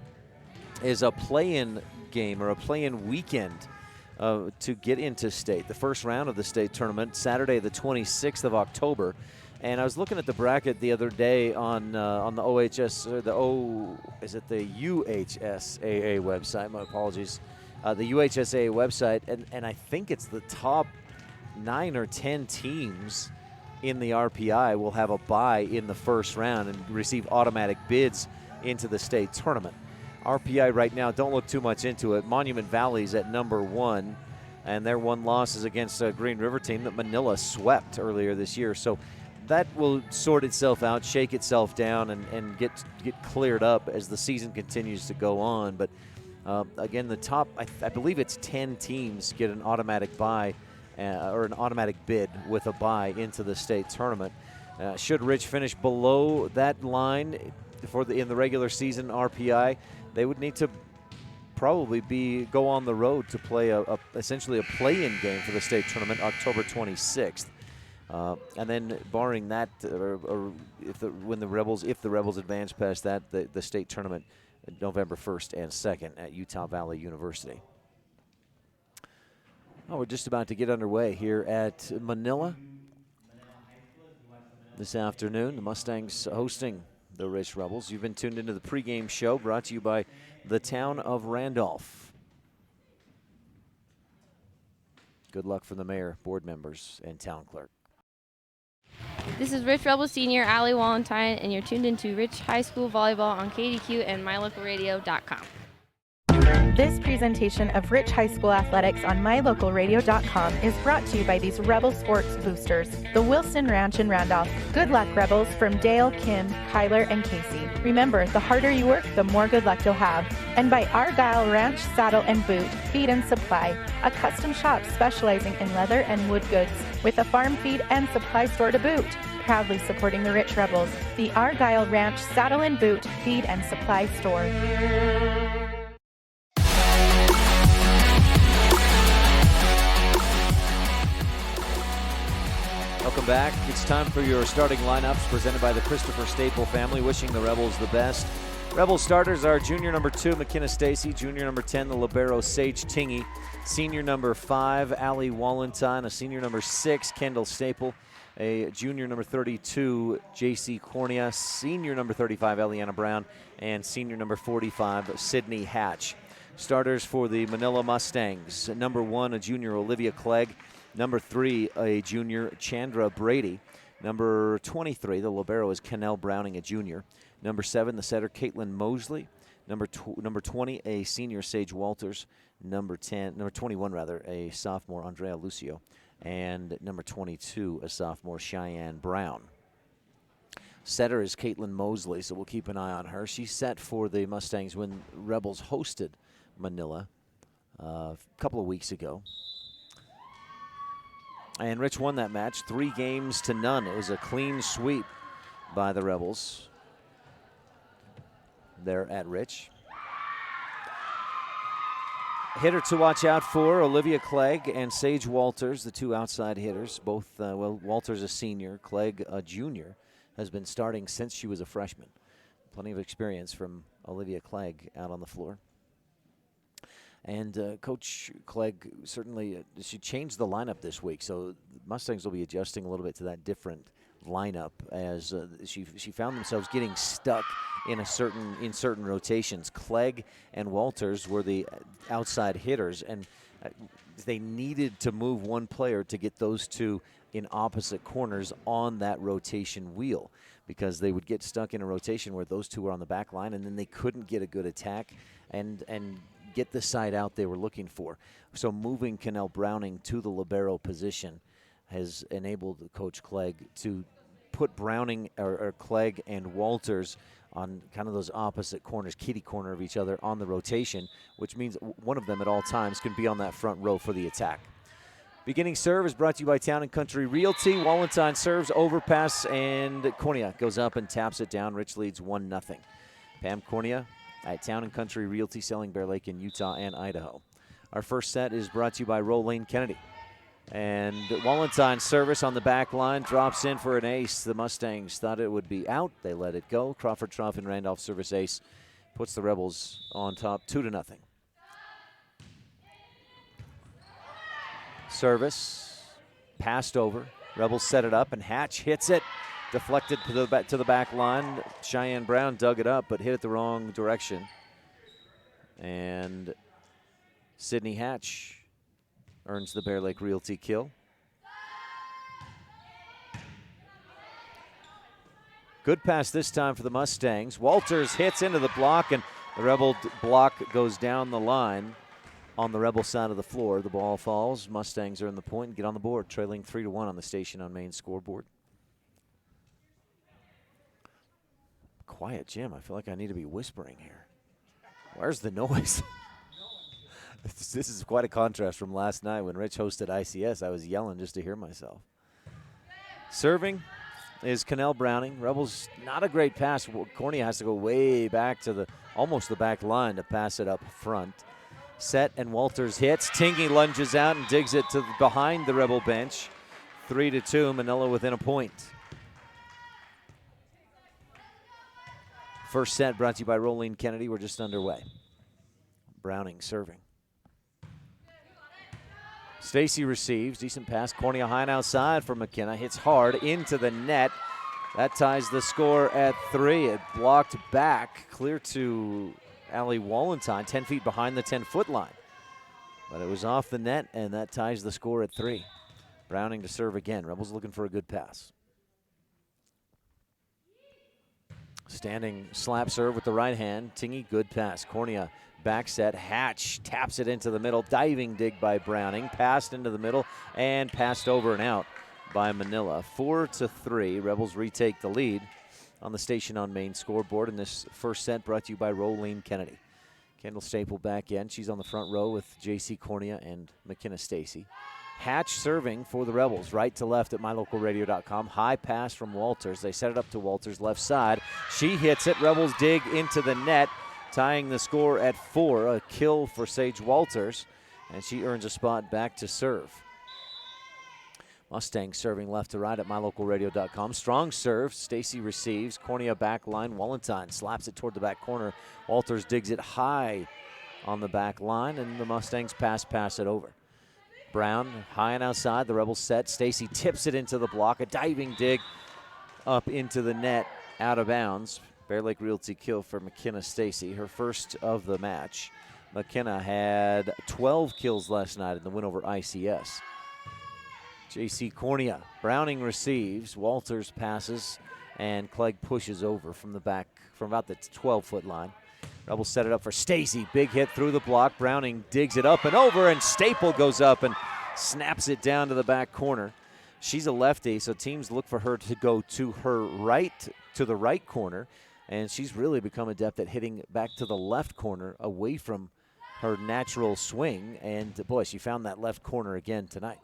Speaker 2: is a play-in game or a play-in weekend to get into state. The first round of the state tournament, Saturday the 26th of October. And I was looking at the bracket the other day on the UHSAA website. My apologies. The UHSAA website, and I think it's the top 9 or 10 teams in the RPI will have a bye in the first round and receive automatic bids into the state tournament. RPI right now, don't look too much into it. Monument Valley's at number 1, and their one loss is against a Green River team that Manila swept earlier this year. So that will sort itself out, shake itself down, and get cleared up as the season continues to go on. But again, the top, I believe it's 10 teams get an automatic bye or an automatic bid with a bye into the state tournament. Should Rich finish below that line in the regular season RPI, they would need to probably go on the road to play essentially a play-in game for the state tournament October 26th. And then barring that, or if the Rebels advance past that, the state tournament November 1st and 2nd at Utah Valley University. Oh, we're just about to get underway here at Manila this afternoon. The Mustangs hosting the Rich Rebels. You've been tuned into the pregame show brought to you by the town of Randolph. Good luck from the mayor, board members, and town clerk.
Speaker 17: This is Rich Rebel Senior Allie Walentine, and you're tuned into Rich High School Volleyball on KADQ and MyLocalRadio.com.
Speaker 11: This presentation of Rich High School Athletics on mylocalradio.com is brought to you by these Rebel Sports boosters, the Wilson Ranch in Randolph. Good luck, Rebels, from Dale, Kim, Kyler, and Casey. Remember, the harder you work, the more good luck you'll have. And by Argyle Ranch Saddle and Boot, Feed and Supply, a custom shop specializing in leather and wood goods with a farm feed and supply store to boot. Proudly supporting the Rich Rebels, the Argyle Ranch Saddle and Boot, Feed and Supply Store.
Speaker 2: Welcome back. It's time for your starting lineups presented by the Christopher Staple family, wishing the Rebels the best. Rebel starters are junior number 2, McKenna Stacy, junior number 10, the libero Sage Tingy, senior number 5, Allie Wallentine, a senior number 6, Kendall Staple, a junior number 32, J.C. Cornea, senior number 35, Eliana Brown, and senior number 45, Sydney Hatch. Starters for the Manila Mustangs, number 1, a junior Olivia Clegg, number 3, a junior Chandra Brady, number 23, the libero is Kennell Browning, a junior, number 7, the setter Caitlin Mosley, number 20, a senior Sage Walters, number 21 rather, a sophomore Andrea Lucio, and number 22, a sophomore Cheyenne Brown. Setter is Caitlin Mosley, so we'll keep an eye on her. She set for the Mustangs when Rebels hosted Manila a couple of weeks ago. And Rich won that match 3-0. It was a clean sweep by the Rebels there at Rich. Hitter to watch out for, Olivia Clegg and Sage Walters, the two outside hitters. Both, Walters a senior, Clegg a junior, has been starting since she was a freshman. Plenty of experience from Olivia Clegg out on the floor. And Coach Clegg certainly, she changed the lineup this week, so Mustangs will be adjusting a little bit to that different lineup as she found themselves getting stuck in certain rotations. Clegg and Walters were the outside hitters, and they needed to move one player to get those two in opposite corners on that rotation wheel, because they would get stuck in a rotation where those two were on the back line, and then they couldn't get a good attack and get the side out they were looking for. So moving Kennell Browning to the libero position has enabled Coach Clegg to put Browning or Clegg and Walters on kind of those opposite corners, kitty corner of each other on the rotation, which means one of them at all times can be on that front row for the attack. Beginning serve is brought to you by Town & Country Realty. Wallentine serves, overpass, and Cornea goes up and taps it down. Rich leads 1-0. Pam Cornea at Town & Country Realty, selling Bear Lake in Utah and Idaho. Our first set is brought to you by Rolane Kennedy. And Wallentine's service on the back line drops in for an ace. The Mustangs thought it would be out. They let it go. Crawford Trough and Randolph service ace puts the Rebels on top 2-0. Service passed over. Rebels set it up, and Hatch hits it. Deflected to the back line. Cheyenne Brown dug it up, but hit it the wrong direction. And Sydney Hatch earns the Bear Lake Realty kill. Good pass this time for the Mustangs. Walters hits into the block, and the Rebel block goes down the line on the Rebel side of the floor. The ball falls. Mustangs earn the point and get on the board, trailing 3-1 on the station on main scoreboard. Quiet, Jim. I feel like I need to be whispering here. Where's the noise? This is quite a contrast from last night when Rich hosted ICS. I was yelling just to hear myself. Serving is Kennell Browning. Rebels, not a great pass. Cornea has to go way back to almost the back line to pass it up front. Set, and Walters hits. Tingy lunges out and digs it to behind the Rebel bench. 3-2, Manila within a point. First set brought to you by Rolane Kennedy. We're just underway. Browning serving. Stacy receives. Decent pass. Cornea high and outside for McKenna. Hits hard into the net. That ties the score at 3. It blocked back. Clear to Allie Wallentine, 10 feet behind the 10-foot line. But it was off the net, and that ties the score at 3. Browning to serve again. Rebels looking for a good pass. Standing slap serve with the right hand. Tingy, good pass. Cornea back set. Hatch taps it into the middle. Diving dig by Browning. Passed into the middle and passed over and out by Manila. 4-3. Rebels retake the lead on the Station on Main scoreboard in this first set, brought to you by Rolene Kennedy. Kendall Staple back in. She's on the front row with J.C. Cornea and McKenna Stacy. Hatch serving for the Rebels, right to left at mylocalradio.com. High pass from Walters. They set it up to Walters, left side. She hits it. Rebels dig into the net, tying the score at 4. A kill for Sage Walters, and she earns a spot back to serve. Mustangs serving left to right at mylocalradio.com. Strong serve. Stacy receives. Cornea back line. Wallenstein slaps it toward the back corner. Walters digs it high on the back line, and the Mustangs pass it over. Brown high and outside. The Rebels set. Stacy tips it into the block. A diving dig up into the net, out of bounds. Bear Lake Realty kill for McKenna Stacy, her first of the match. McKenna had 12 kills last night in the win over ICS. J.C. Cornea. Browning receives. Walters passes, and Clegg pushes over from the back, from about the 12-foot line. Rebels set it up for Stacy. Big hit through the block. Browning digs it up and over, and Staple goes up and snaps it down to the back corner. She's a lefty, so teams look for her to go to her right, to the right corner, and she's really become adept at hitting back to the left corner away from her natural swing, and boy, she found that left corner again tonight,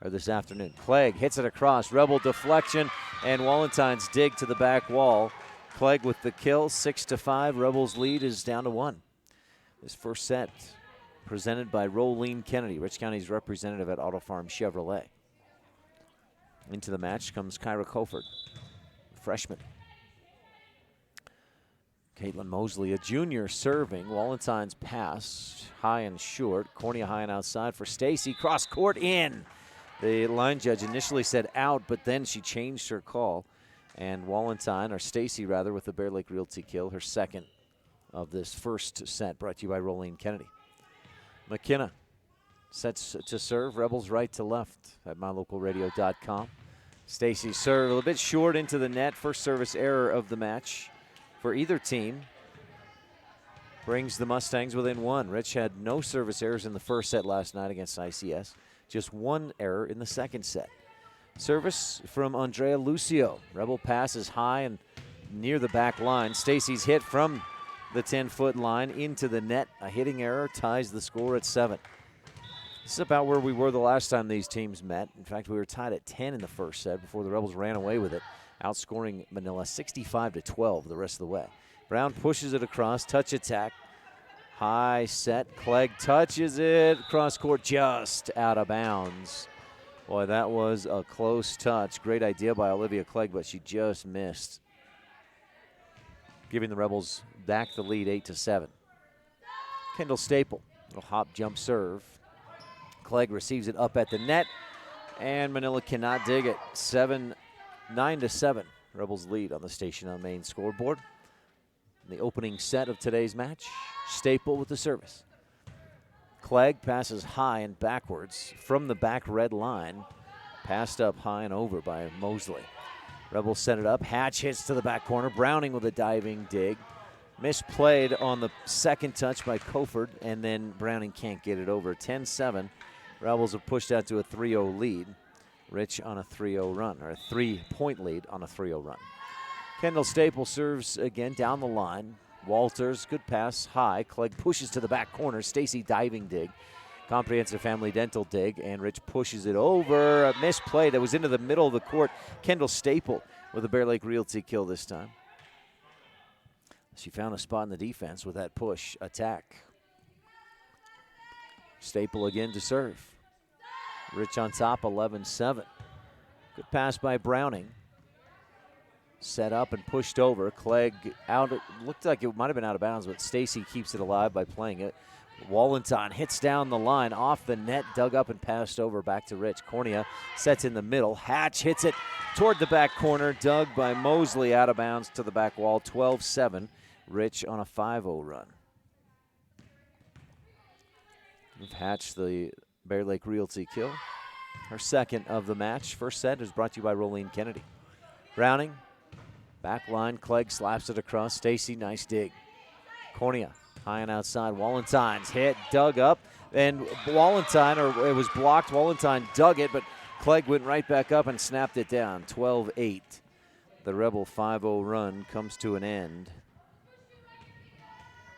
Speaker 2: or this afternoon. Clegg hits it across. Rebel deflection, and Wallenstein's dig to the back wall. Clegg with the kill, 6-5. Rebels lead is down to 1. This first set presented by Rolene Kennedy, Rich County's representative at Auto Farm Chevrolet. Into the match comes Kyra Colford, freshman. Caitlin Mosley, a junior, serving. Wallenstein's pass, high and short. Cornea high and outside for Stacy. Cross court in. The line judge initially said out, but then she changed her call. And Wallenstein, or Stacy rather, with the Bear Lake Realty kill, her second of this first set, brought to you by Rolene Kennedy. McKenna sets to serve. Rebels right to left at mylocalradio.com. Stacy serve a little bit short into the net. First service error of the match for either team. Brings the Mustangs within 1. Rich had no service errors in the first set last night against ICS. Just 1 error in the second set. Service from Andrea Lucio. Rebel passes high and near the back line. Stacy's hit from the 10-foot line into the net. A hitting error ties the score at 7. This is about where we were the last time these teams met. In fact, we were tied at 10 in the first set before the Rebels ran away with it, outscoring Manila 65-12 the rest of the way. Brown pushes it across, touch attack. High set. Clegg touches it. Cross court just out of bounds. Boy, that was a close touch. Great idea by Olivia Clegg, but she just missed, giving the Rebels back the lead 8-7. Kendall Staple, little hop jump serve. Clegg receives it up at the net, and Manila cannot dig it. 9-7. Rebels lead on the Station on Main scoreboard. In the opening set of today's match, Staple with the service. Clegg passes high and backwards from the back red line. Passed up high and over by Mosley. Rebels set it up. Hatch hits to the back corner. Browning with a diving dig. Misplayed on the second touch by Colford, and then Browning can't get it over. 10-7. Rebels have pushed out to a 3-0 lead. Rich on a 3-0 run, or a 3-point lead on a 3-0 run. Kendall Staple serves again down the line. Walters, good pass, high. Clegg pushes to the back corner. Stacy diving dig. Comprehensive Family Dental dig, and Rich pushes it over. A misplay that was into the middle of the court. Kendall Staple with a Bear Lake Realty kill this time. She found a spot in the defense with that push attack. Staple again to serve. Rich on top, 11-7. Good pass by Browning. Set up and pushed over. Clegg out. It looked like it might have been out of bounds, but Stacy keeps it alive by playing it. Wallenstein hits down the line, off the net, dug up and passed over back to Rich. Cornea sets in the middle. Hatch hits it toward the back corner, dug by Mosley, out of bounds to the back wall. 12-7. Rich on a 5-0 run. We've hatched the Bear Lake Realty kill. Her second of the match. First set is brought to you by Rolene Kennedy. Browning Back line, Clegg slaps it across. Stacy, nice dig. Cornea, high and outside. Walentine's hit, dug up. And Wallentine, or it was blocked. Wallentine dug it, but Clegg went right back up and snapped it down. 12-8. The Rebel 5-0 run comes to an end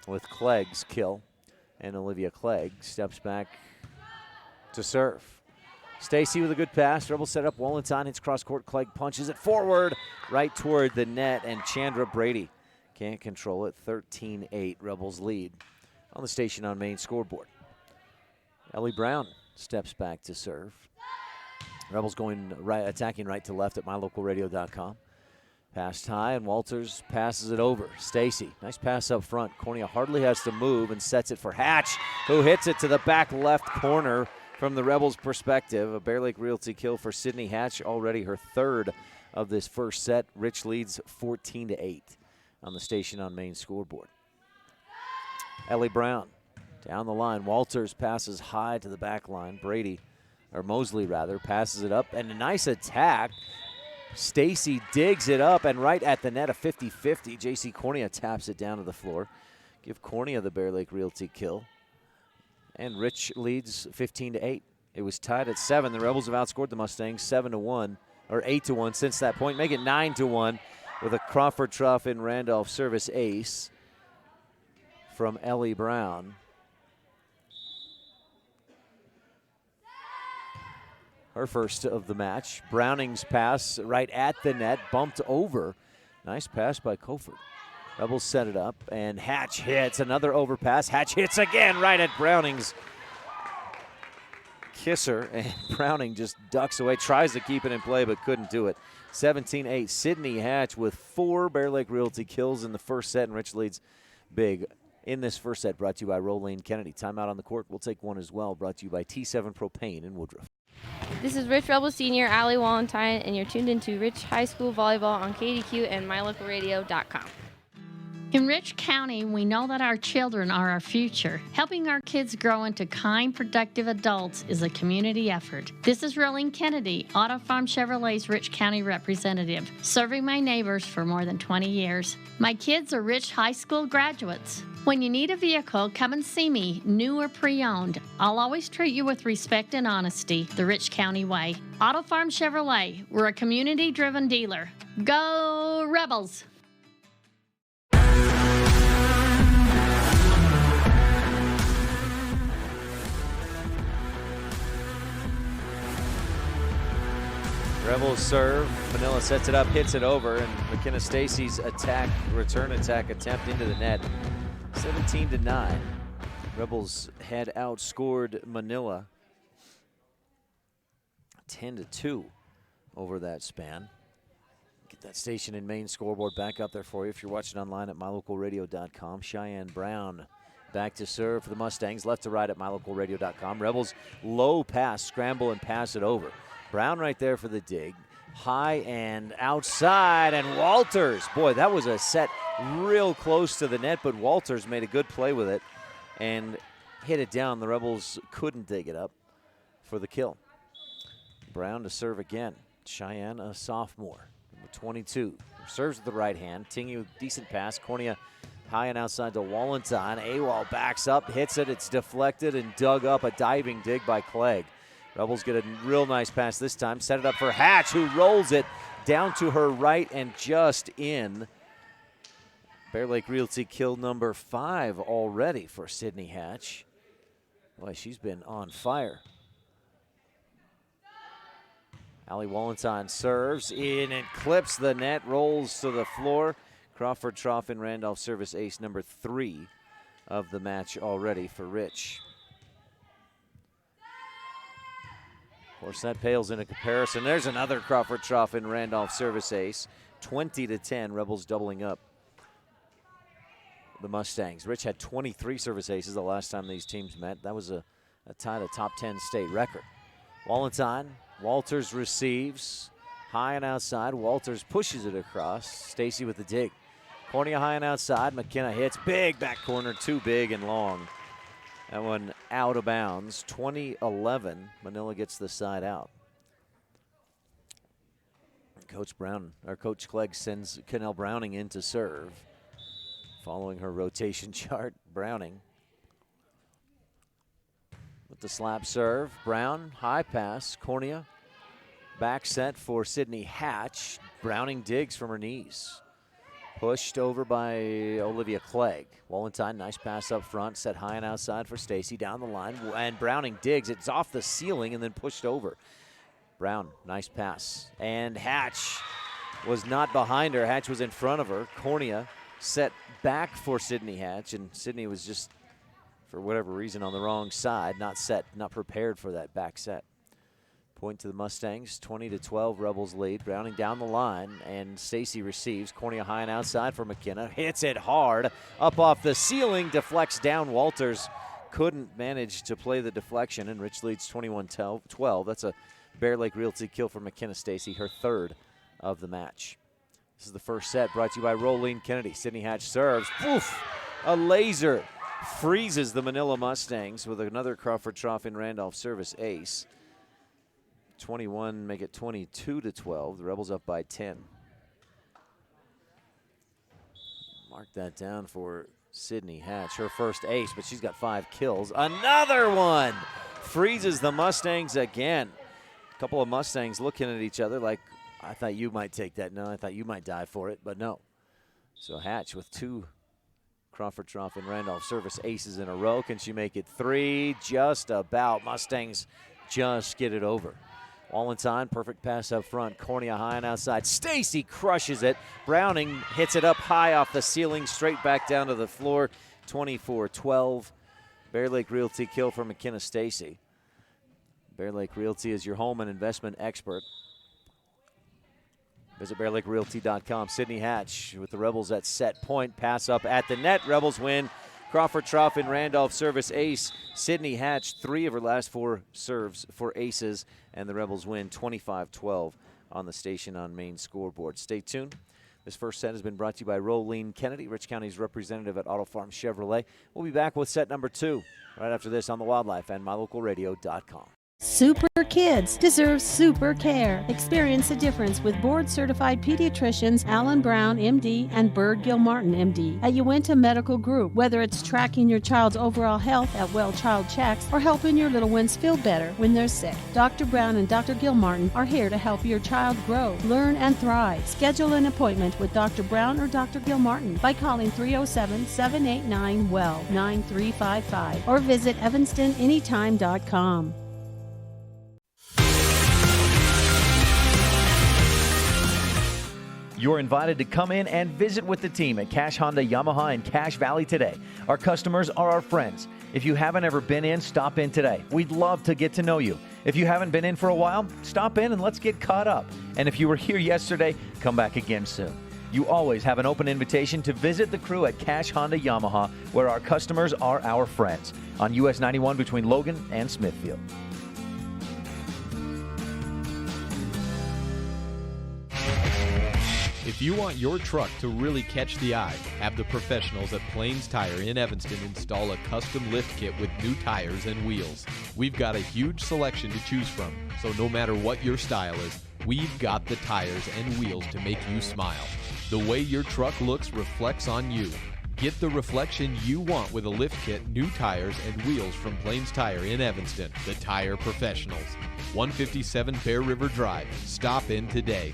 Speaker 2: with Clegg's kill. And Olivia Clegg steps back to serve. Stacy with a good pass. Rebels set up. Wallentine hits cross court. Clegg punches it forward right toward the net. And Chandra Brady can't control it. 13-8. Rebels lead on the Station on Main scoreboard. Ellie Brown steps back to serve. Rebels going right, attacking right to left at mylocalradio.com. Passed high, and Walters passes it over. Stacy, nice pass up front. Cornea hardly has to move and sets it for Hatch, who hits it to the back left corner from the Rebels' perspective. A Bear Lake Realty kill for Sydney Hatch, already her third of this first set. Rich leads 14-8 on the Station on Main scoreboard. Ellie Brown down the line. Walters passes high to the back line. Brady, or Mosley rather, passes it up, and a nice attack. Stacy digs it up, and right at the net, a 50-50. JC Cornea taps it down to the floor. Give Cornea the Bear Lake Realty kill. And Rich leads 15-8. It was tied at 7. The Rebels have outscored the Mustangs 7-1, or 8-1 since that point. Make it 9-1 with a Crawford Trough in Randolph service ace from Ellie Brown. Her first of the match. Browning's pass right at the net, bumped over. Nice pass by Koford. Rebels set it up, and Hatch hits. Another overpass. Hatch hits again right at Browning's kisser, and Browning just ducks away, tries to keep it in play, but couldn't do it. 17-8. Sydney Hatch with 4 Bear Lake Realty kills in the first set, and Rich leads big in this first set, brought to you by Rolane Kennedy. Timeout on the court. We'll take one as well, brought to you by T7 Propane in Woodruff.
Speaker 17: This is Rich Rebel Senior, Allie Wallentine, and you're tuned into Rich High School Volleyball on KADQ and mylocalradio.com.
Speaker 18: In Rich County, we know that our children are our future. Helping our kids grow into kind, productive adults is a community effort. This is Rolene Kennedy, Auto Farm Chevrolet's Rich County representative, serving my neighbors for more than 20 years. My kids are Rich High School graduates. When you need a vehicle, come and see me, new or pre-owned. I'll always treat you with respect and honesty, the Rich County way. Auto Farm Chevrolet, we're a community-driven dealer. Go Rebels!
Speaker 2: Rebels serve. Manila sets it up, hits it over, and McKenna Stacy's return attack attempt into the net. 17-9. Rebels had outscored Manila 10-2 over that span. Get that Station and Main scoreboard back up there for you if you're watching online at mylocalradio.com. Cheyenne Brown back to serve for the Mustangs, left to right at mylocalradio.com. Rebels low pass, scramble and pass it over. Brown right there for the dig. High and outside, and Walters. Boy, that was a set real close to the net, but Walters made a good play with it and hit it down. The Rebels couldn't dig it up for the kill. Brown to serve again. Cheyenne, a sophomore, number 22. Serves with the right hand. Tingy with decent pass. Cornea high and outside to Wallentine. Awal backs up, hits it. It's deflected and dug up. A diving dig by Clegg. Rebels get a real nice pass this time. Set it up for Hatch, who rolls it down to her right and just in. Bear Lake Realty kill number 5 already for Sydney Hatch. Boy, she's been on fire. Allie Wallentine serves in and clips the net, rolls to the floor. Crawford Trough in Randolph service ace number 3 of the match already for Rich. Of course, that pales into comparison. There's another Crawford Trough in Randolph service ace. 20-10, Rebels doubling up the Mustangs. Rich had 23 service aces the last time these teams met. That was a tie to top 10 state record. Wallentine, Walters receives. High and outside, Walters pushes it across. Stacy with the dig. Cornea high and outside, McKenna hits. Big back corner, too big and long. That one out of bounds. 20-11. Manila gets the side out. Coach Clegg sends Cannell Browning in to serve. Following her rotation chart, Browning with the slap serve. Brown, high pass, Cornea. Back set for Sydney Hatch. Browning digs from her knees. Pushed over by Olivia Clegg. Wallenstein, nice pass up front, set high and outside for Stacy down the line. And Browning digs. It's off the ceiling and then pushed over. Brown, nice pass. And Hatch was not behind her. Hatch was in front of her. Cornea set back for Sydney Hatch, and Sydney was just, for whatever reason, on the wrong side, not prepared for that back set. Point to the Mustangs, 20-12, Rebels lead. Browning down the line, and Stacy receives. Cornea high and outside for McKenna. Hits it hard, up off the ceiling, deflects down. Walters couldn't manage to play the deflection, and Rich leads 21-12. That's a Bear Lake Realty kill for McKenna Stacy, her third of the match. This is the first set, brought to you by Rolene Kennedy. Sydney Hatch serves. Poof! A laser freezes the Manila Mustangs with another Crawford Trough in Randolph service ace. 21 make it 22-12. The Rebels up by 10. Mark that down for Sydney Hatch, her first ace, but she's got 5 kills. Another one! Freezes the Mustangs again. A couple of Mustangs looking at each other like, I thought you might take that. No, I thought you might die for it, but no. So Hatch with 2 Crawford Trough and Randolph service aces in a row. Can she make it 3? Just about. Mustangs just get it over. Wallenstein, perfect pass up front. Cornea high and outside. Stacy crushes it. Browning hits it up high off the ceiling, straight back down to the floor. 24-12. Bear Lake Realty kill for McKenna Stacy. Bear Lake Realty is your home and investment expert. Visit BearLakeRealty.com. Sydney Hatch with the Rebels at set point. Pass up at the net. Rebels win. Crawford Trough and Randolph service ace. Sydney Hatch, 3 of her last 4 serves for aces, and the Rebels win 25-12 on the Station on Main scoreboard. Stay tuned. This first set has been brought to you by Rolene Kennedy, Rich County's representative at Auto Farm Chevrolet. We'll be back with set number 2 right after this on the Wildlife and MyLocalRadio.com.
Speaker 19: Super kids deserve super care. Experience the difference with board-certified pediatricians Alan Brown, MD, and Bird Gilmartin, MD, at Uinta Medical Group. Whether it's tracking your child's overall health at Well Child Checks or helping your little ones feel better when they're sick, Dr. Brown and Dr. Gilmartin are here to help your child grow, learn, and thrive. Schedule an appointment with Dr. Brown or Dr. Gilmartin by calling 307-789-WELL 9355 or visit evanstonanytime.com.
Speaker 4: You're invited to come in and visit with the team at Cash Honda Yamaha in Cache Valley today. Our customers are our friends. If you haven't ever been in, stop in today. We'd love to get to know you. If you haven't been in for a while, stop in and let's get caught up. And if you were here yesterday, come back again soon. You always have an open invitation to visit the crew at Cash Honda Yamaha, where our customers are our friends, on US 91 between Logan and Smithfield.
Speaker 20: If you want your truck to really catch the eye, have the professionals at Plains Tire in Evanston install a custom lift kit with new tires and wheels. We've got a huge selection to choose from, so no matter what your style is, we've got the tires and wheels to make you smile. The way your truck looks reflects on you. Get the reflection you want with a lift kit, new tires, and wheels from Plains Tire in Evanston, the tire professionals. 157 Bear River Drive. Stop in today.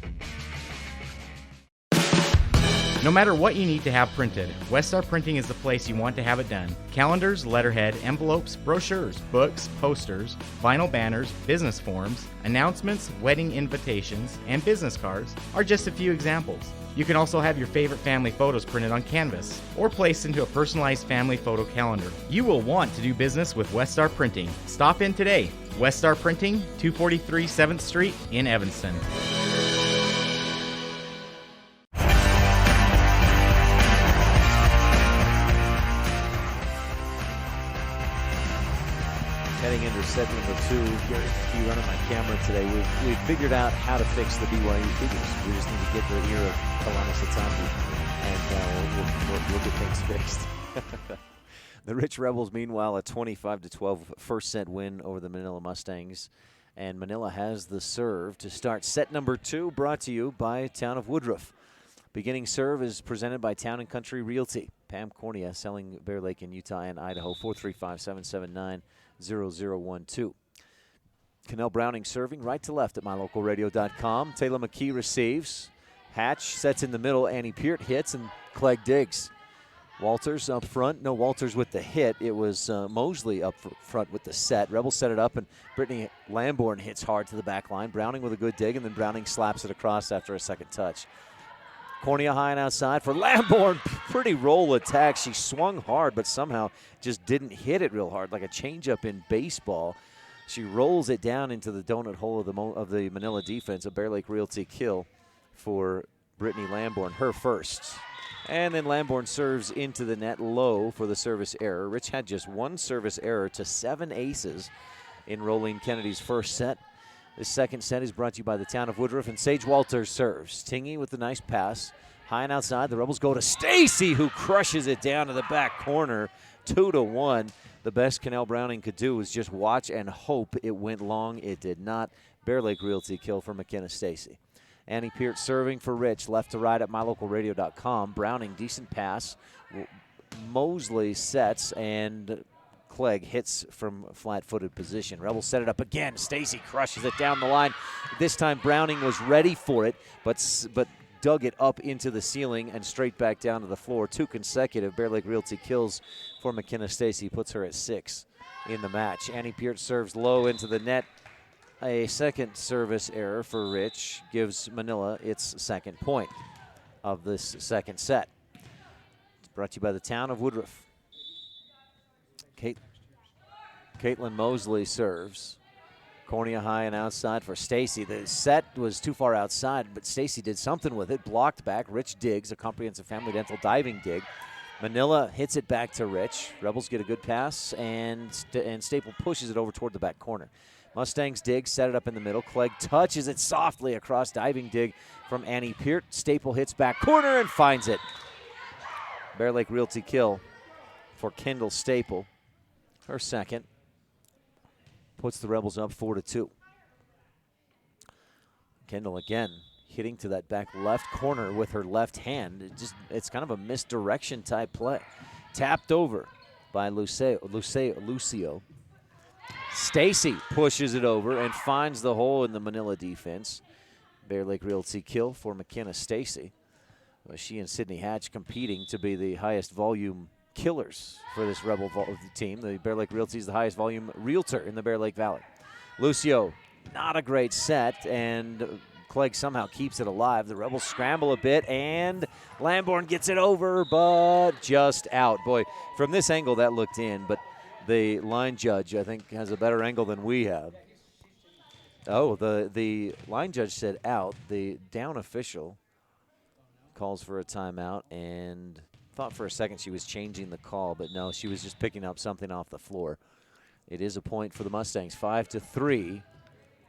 Speaker 10: No matter what you need to have printed, Westar Printing is the place you want to have it done. Calendars, letterhead, envelopes, brochures, books, posters, vinyl banners, business forms, announcements, wedding invitations, and business cards are just a few examples. You can also have your favorite family photos printed on canvas or placed into a personalized family photo calendar. You will want to do business with Westar Printing. Stop in today. Westar Printing, 243 7th Street in Evanston.
Speaker 2: Heading into set number 2, Gary McKee running my camera today. We've figured out how to fix the BYU figures. We just need to get the ear of Kalani Sataki, and we'll get things fixed. The Rich Rebels, meanwhile, a 25-12 first set win over the Manila Mustangs. And Manila has the serve to start set number 2, brought to you by Town of Woodruff. Beginning serve is presented by Town & Country Realty. Pam Cornea selling Bear Lake in Utah and Idaho, 435-779-0012. Cannell Browning serving right to left at mylocalradio.com. Taylor McKee receives. Hatch sets in the middle. Annie Peart hits, and Clegg digs. Walters up front. No Walters with the hit. It was Mosley up front with the set. Rebels set it up, and Brittany Lamborn hits hard to the back line. Browning with a good dig, and then Browning slaps it across after a second touch. Cornea high and outside for Lamborn. Pretty roll attack. She swung hard, but somehow just didn't hit it real hard, like a changeup in baseball. She rolls it down into the donut hole of the Manila defense. A Bear Lake Realty kill for Brittany Lamborn, her first. And then Lamborn serves into the net low for the service error. Rich had just 1 service error to 7 aces in Rolene Kennedy's first set. The second set is brought to you by the Town of Woodruff, and Sage Walters serves. Tingy with the nice pass. High and outside, the Rebels go to Stacy, who crushes it down to the back corner, 2-1. The best Cannell Browning could do was just watch and hope it went long. It did not. Bear Lake Realty kill for McKenna Stacy. Annie Peart serving for Rich, left to right at mylocalradio.com. Browning, decent pass. Mosley sets, and Clegg hits from flat-footed position. Rebels set it up again. Stacy crushes it down the line. This time Browning was ready for it, but dug it up into the ceiling and straight back down to the floor. 2 consecutive Bear Lake Realty kills for McKenna Stacy, puts her at 6 in the match. Annie Peart serves low into the net. A second service error for Rich gives Manila its second point of this second set. It's brought to you by the Town of Woodruff. Caitlin Mosley serves. Cornea high and outside for Stacy. The set was too far outside, but Stacy did something with it. Blocked back. Rich digs, a comprehensive family dental diving dig. Manila hits it back to Rich. Rebels get a good pass, and Staple pushes it over toward the back corner. Mustangs dig, set it up in the middle. Clegg touches it softly across, diving dig from Annie Peart. Staple hits back corner and finds it. Bear Lake Realty kill for Kendall Staple. Her second. Puts the Rebels up 4-2. Kendall again hitting to that back left corner with her left hand. It's kind of a misdirection type play. Tapped over by Lucio. Stacy pushes it over and finds the hole in the Manila defense. Bear Lake Realty kill for McKenna Stacy. She and Sydney Hatch competing to be the highest volume killers for this Rebel team. The Bear Lake Realty is the highest volume realtor in the Bear Lake Valley. Lucio, not a great set, and Clegg somehow keeps it alive. The Rebels scramble a bit, and Lamborn gets it over, but just out. Boy, from this angle that looked in, but the line judge, I think, has a better angle than we have. Oh, the line judge said out. The down official calls for a timeout, and thought for a second she was changing the call, but no, she was just picking up something off the floor. It is a point for the Mustangs, 5-3.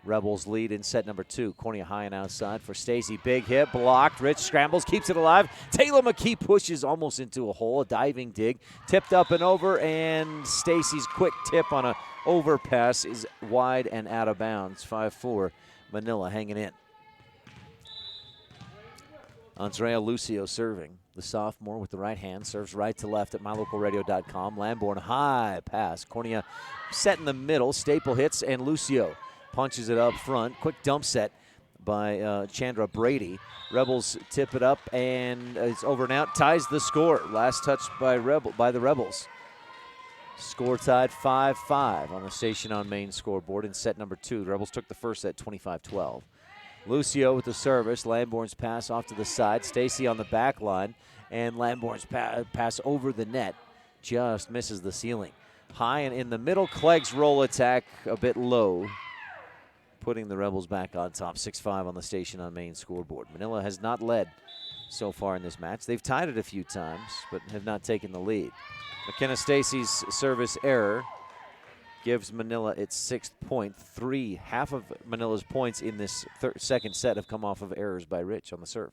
Speaker 2: Rebels lead in set number 2. Cornea high and outside for Stacy. Big hit, blocked. Rich scrambles, keeps it alive. Taylor McKee pushes almost into a hole, a diving dig. Tipped up and over, and Stacy's quick tip on a overpass is wide and out of bounds. 5-4, Manila hanging in. Andrea Lucio serving. The sophomore with the right hand serves right to left at mylocalradio.com. Lamborn high pass. Cornea set in the middle. Staple hits, and Lucio punches it up front. Quick dump set by Chandra Brady. Rebels tip it up, and it's over and out. Ties the score. Last touch by the Rebels. Score tied 5-5 on the Station on Main scoreboard in set number 2. The Rebels took the first set 25-12. Lucio with the service. Lamborn's pass off to the side. Stacy on the back line, and Lamborn's pass over the net just misses the ceiling. High and in the middle. Clegg's roll attack a bit low, putting the Rebels back on top. 6-5 on the Station on Main scoreboard. Manila has not led so far in this match. They've tied it a few times, but have not taken the lead. McKenna Stacy's service error gives Manila its 6th point. Half of Manila's points in this second set have come off of errors by Rich on the serve.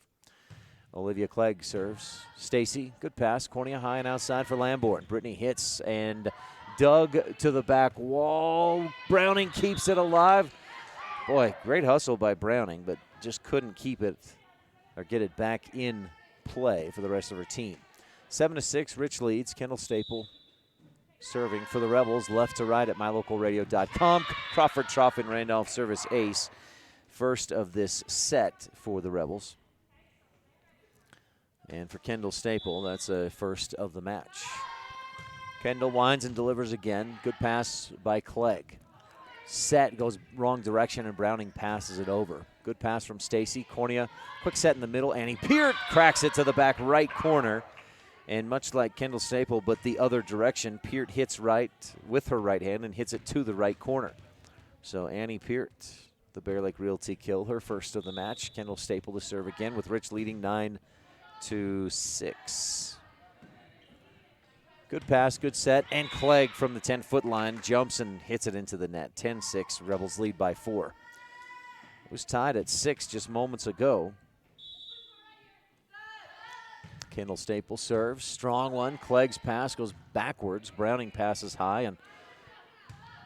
Speaker 2: Olivia Clegg serves. Stacy, good pass. Cornea high and outside for Lamborn. Brittany hits and dug to the back wall. Browning keeps it alive. Boy, great hustle by Browning, but just couldn't keep it or get it back in play for the rest of her team. 7-6, Rich leads. Kendall Staple serving for the Rebels, left to right at mylocalradio.com. Crawford Troffin Randolph service ace. First of this set for the Rebels. And for Kendall Staple, that's a first of the match. Kendall winds and delivers again. Good pass by Clegg. Set goes wrong direction, and Browning passes it over. Good pass from Stacy. Cornea, quick set in the middle. Annie Peart cracks it to the back right corner. And much like Kendall Staple, but the other direction, Peart hits right with her right hand and hits it to the right corner. So Annie Peart, the Bear Lake Realty kill, her first of the match. Kendall Staple to serve again with Rich leading 9-6. Good pass, good set, and Clegg from the 10-foot line jumps and hits it into the net. 10-6, Rebels lead by 4. It was tied at 6 just moments ago. Kendall Staple serves, strong one. Clegg's pass goes backwards. Browning passes high, and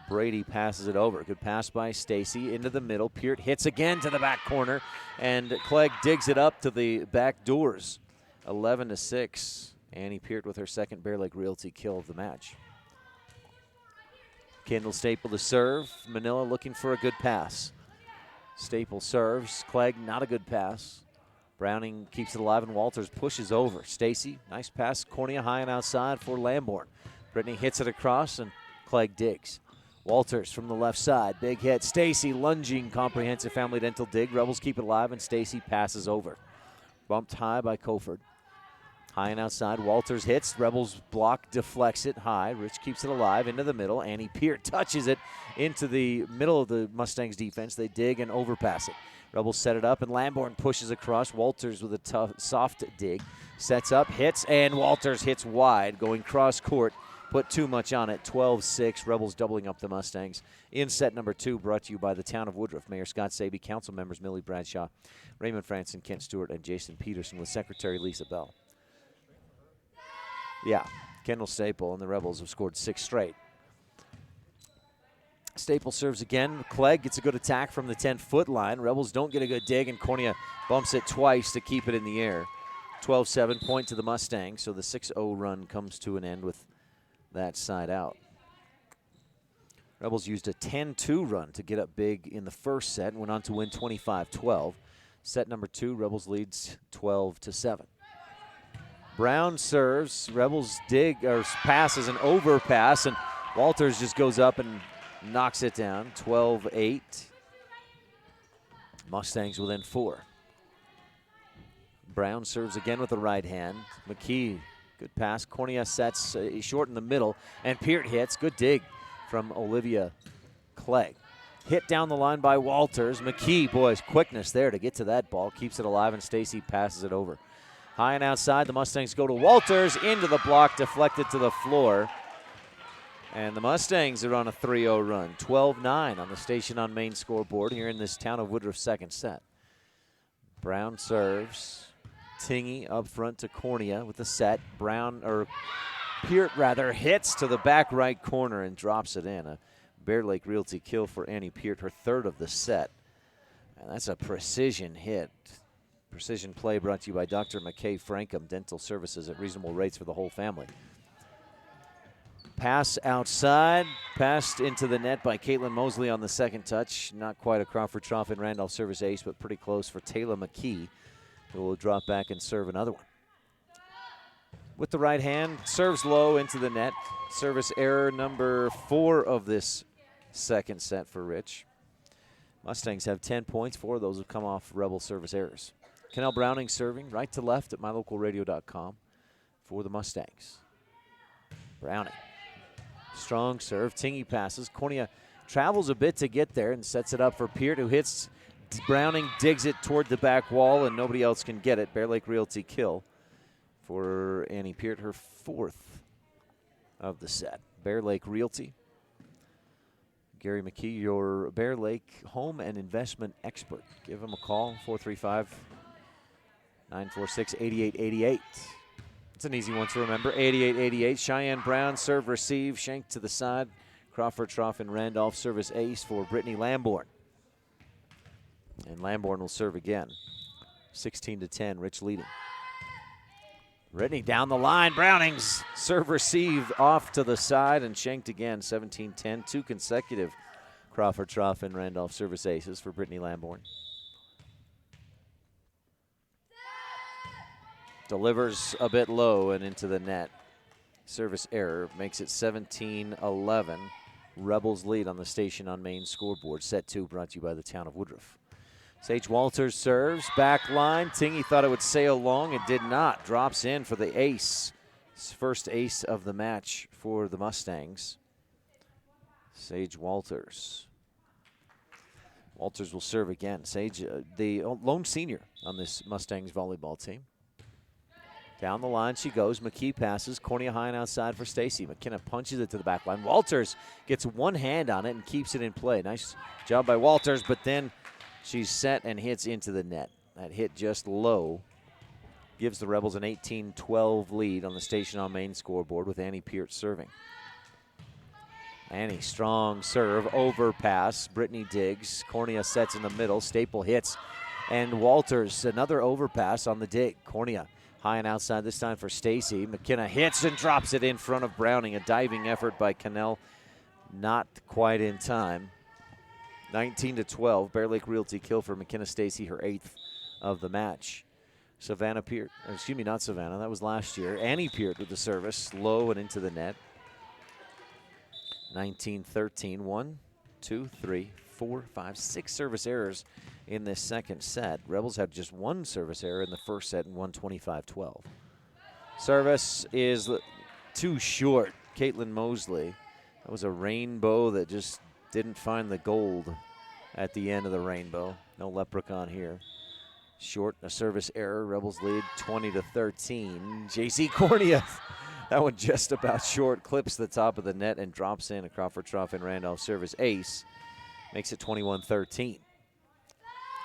Speaker 2: Brady passes it over. Good pass by Stacy into the middle. Peart hits again to the back corner, and Clegg digs it up to the back doors. 11-6. Annie Peart with her second Bear Lake Realty kill of the match. Kendall Staple to serve. Manila looking for a good pass. Staple serves. Clegg, not a good pass. Browning keeps it alive, and Walters pushes over. Stacy, nice pass. Cornea high and outside for Lamborn. Brittany hits it across, and Clegg digs. Walters from the left side. Big hit. Stacy lunging, comprehensive family dental dig. Rebels keep it alive, and Stacy passes over. Bumped high by Coford. High and outside. Walters hits. Rebels block, deflects it high. Rich keeps it alive into the middle. Annie Peart touches it into the middle of the Mustangs defense. They dig and overpass it. Rebels set it up, and Lamborn pushes across. Walters with a tough, soft dig. Sets up, hits, and Walters hits wide, going cross court. Put too much on it. 12-6. Rebels doubling up the Mustangs in set number 2, brought to you by the town of Woodruff. Mayor Scott Sabie, council members Millie Bradshaw, Raymond Franson, Kent Stewart, and Jason Peterson, with Secretary Lisa Bell. Yeah, Kendall Staple and the Rebels have scored 6 straight. Staple serves again. Clegg gets a good attack from the 10-foot line. Rebels don't get a good dig, and Cornea bumps it twice to keep it in the air. 12-7, point to the Mustangs, so the 6-0 run comes to an end with that side out. Rebels used a 10-2 run to get up big in the first set and went on to win 25-12. Set number 2, Rebels leads 12-7. Brown serves. Rebels dig or passes an overpass, and Walters just goes up and knocks it down. 12-8. Mustangs within 4. Brown serves again with the right hand. McKee, good pass. Cornea sets short in the middle, and Peart hits. Good dig from Olivia Clegg. Hit down the line by Walters. McKee, boys, quickness there to get to that ball. Keeps it alive, and Stacy passes it over. High and outside, the Mustangs go to Walters, into the block, deflected to the floor. And the Mustangs are on a 3-0 run. 12-9 on the Station on Main scoreboard here in this town of Woodruff second set. Brown serves. Tingy up front to Cornea with the set. Peart hits to the back right corner and drops it in. A Bear Lake Realty kill for Annie Peart, her third of the set. And that's a precision hit. Precision play brought to you by Dr. McKay Frankham Dental Services at reasonable rates for the whole family. Pass outside, passed into the net by Caitlin Mosley on the second touch. Not quite a Crawford Troff and Randolph service ace, but pretty close for Taylor McKee, who will drop back and serve another one. With the right hand, serves low into the net. Service error number 4 of this second set for Rich. Mustangs have 10 points. 4 of those have come off Rebel service errors. Kennell Browning serving right to left at mylocalradio.com for the Mustangs. Browning. Strong serve. Tingy passes. Cornea travels a bit to get there and sets it up for Peart, who hits. Browning digs it toward the back wall, and nobody else can get it. Bear Lake Realty kill for Annie Peart, her 4th of the set. Bear Lake Realty. Gary McKee, your Bear Lake home and investment expert. Give him a call, 435-946-8888. It's an easy one to remember, 8888. Cheyenne Brown, serve, receive, shank to the side. Crawford Troff and Randolph service ace for Brittany Lamborn. And Lamborn will serve again. 16-10, Rich leading. Brittany down the line. Browning's serve received off to the side and shanked again. 17-10, 2 consecutive Crawford Trough and Randolph service aces for Brittany Lamborn. Delivers a bit low and into the net. Service error makes it 17-11. Rebels lead on the Station on Main scoreboard. Set 2 brought to you by the town of Woodruff. Sage Walters serves, back line. Tingy thought it would sail long. It did not. Drops in for the ace. His first ace of the match for the Mustangs. Sage Walters. Walters will serve again. Sage, the lone senior on this Mustangs volleyball team. Down the line she goes. McKee passes. Cornea high and outside for Stacy. McKenna punches it to the back line. Walters gets one hand on it and keeps it in play. Nice job by Walters, but then she's set and hits into the net. That hit just low. Gives the Rebels an 18-12 lead on the Station on Main scoreboard with Annie Peart serving. Annie, strong serve, overpass. Brittany digs. Cornea sets in the middle. Staple hits. And Walters, another overpass on the dig. Cornea high and outside this time for Stacy. McKenna hits and drops it in front of Browning. A diving effort by Cannell. Not quite in time. 19-12, Bear Lake Realty kill for McKenna Stacy, her 8th of the match. Savannah Peart, excuse me, not Savannah, that was last year. Annie Peart with the service, low and into the net. 19-13, 1, 2, 3, 4, 5, 6 service errors in this second set. Rebels had just 1 service error in the first set and won 25-12. Service is too short. Caitlin Mosley, that was a rainbow that just didn't find the gold at the end of the rainbow. No leprechaun here. Short, a service error. Rebels lead 20-13. JC Cornea, that one just about short. Clips the top of the net and drops in a Crawford Trough and Randolph service ace. Makes it 21-13.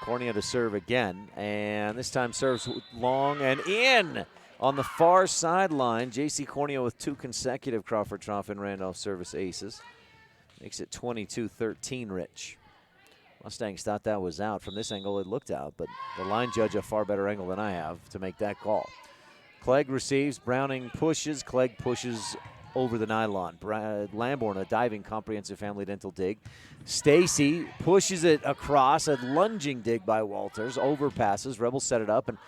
Speaker 2: Cornea to serve again, and this time serves long and in on the far sideline. JC Cornea with 2 consecutive Crawford Trough and Randolph service aces. Makes it 22-13, Rich. Mustangs thought that was out. From this angle, it looked out, but the line judge a far better angle than I have to make that call. Clegg receives. Browning pushes. Clegg pushes over the nylon. Lamborn, a diving comprehensive family dental dig. Stacy pushes it across. A lunging dig by Walters. Overpasses. Rebels set it up, and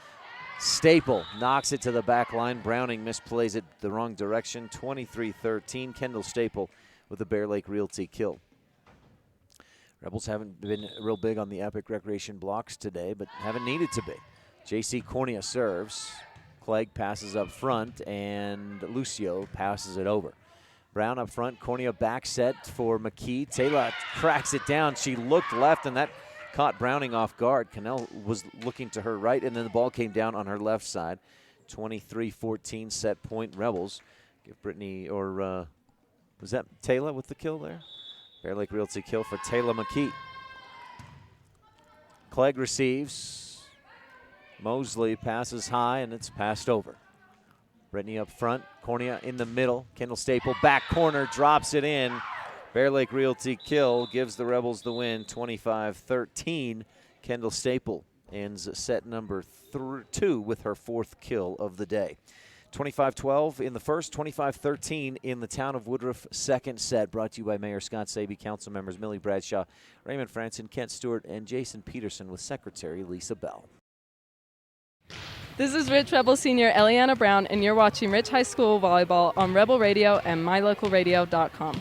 Speaker 2: Staple knocks it to the back line. Browning misplays it the wrong direction. 23-13. Kendall Staple with the Bear Lake Realty kill. Rebels haven't been real big on the Epic Recreation blocks today, but haven't needed to be. JC Cornea serves. Clegg passes up front, and Lucio passes it over. Brown up front, Cornea back set for McKee. Taylor cracks it down. She looked left, and that caught Browning off guard. Cannell was looking to her right, and then the ball came down on her left side. 23-14 set point Rebels. Give Brittany, or was that Taylor with the kill there? Bear Lake Realty kill for Taylor McKee. Clegg receives. Mosley passes high, and it's passed over. Brittany up front. Cornea in the middle. Kendall Staple back corner, drops it in. Bear Lake Realty kill gives the Rebels the win, 25-13. Kendall Staple ends set number 2 with her 4th kill of the day. 25-12 in the first, 25-13 in the town of Woodruff second set. Brought to you by Mayor Scott Saby, council members Millie Bradshaw, Raymond Franson, Kent Stewart, and Jason Peterson with Secretary Lisa Bell.
Speaker 21: This is Rich Rebel Senior Eliana Brown, and you're watching Rich High School Volleyball on Rebel Radio and mylocalradio.com.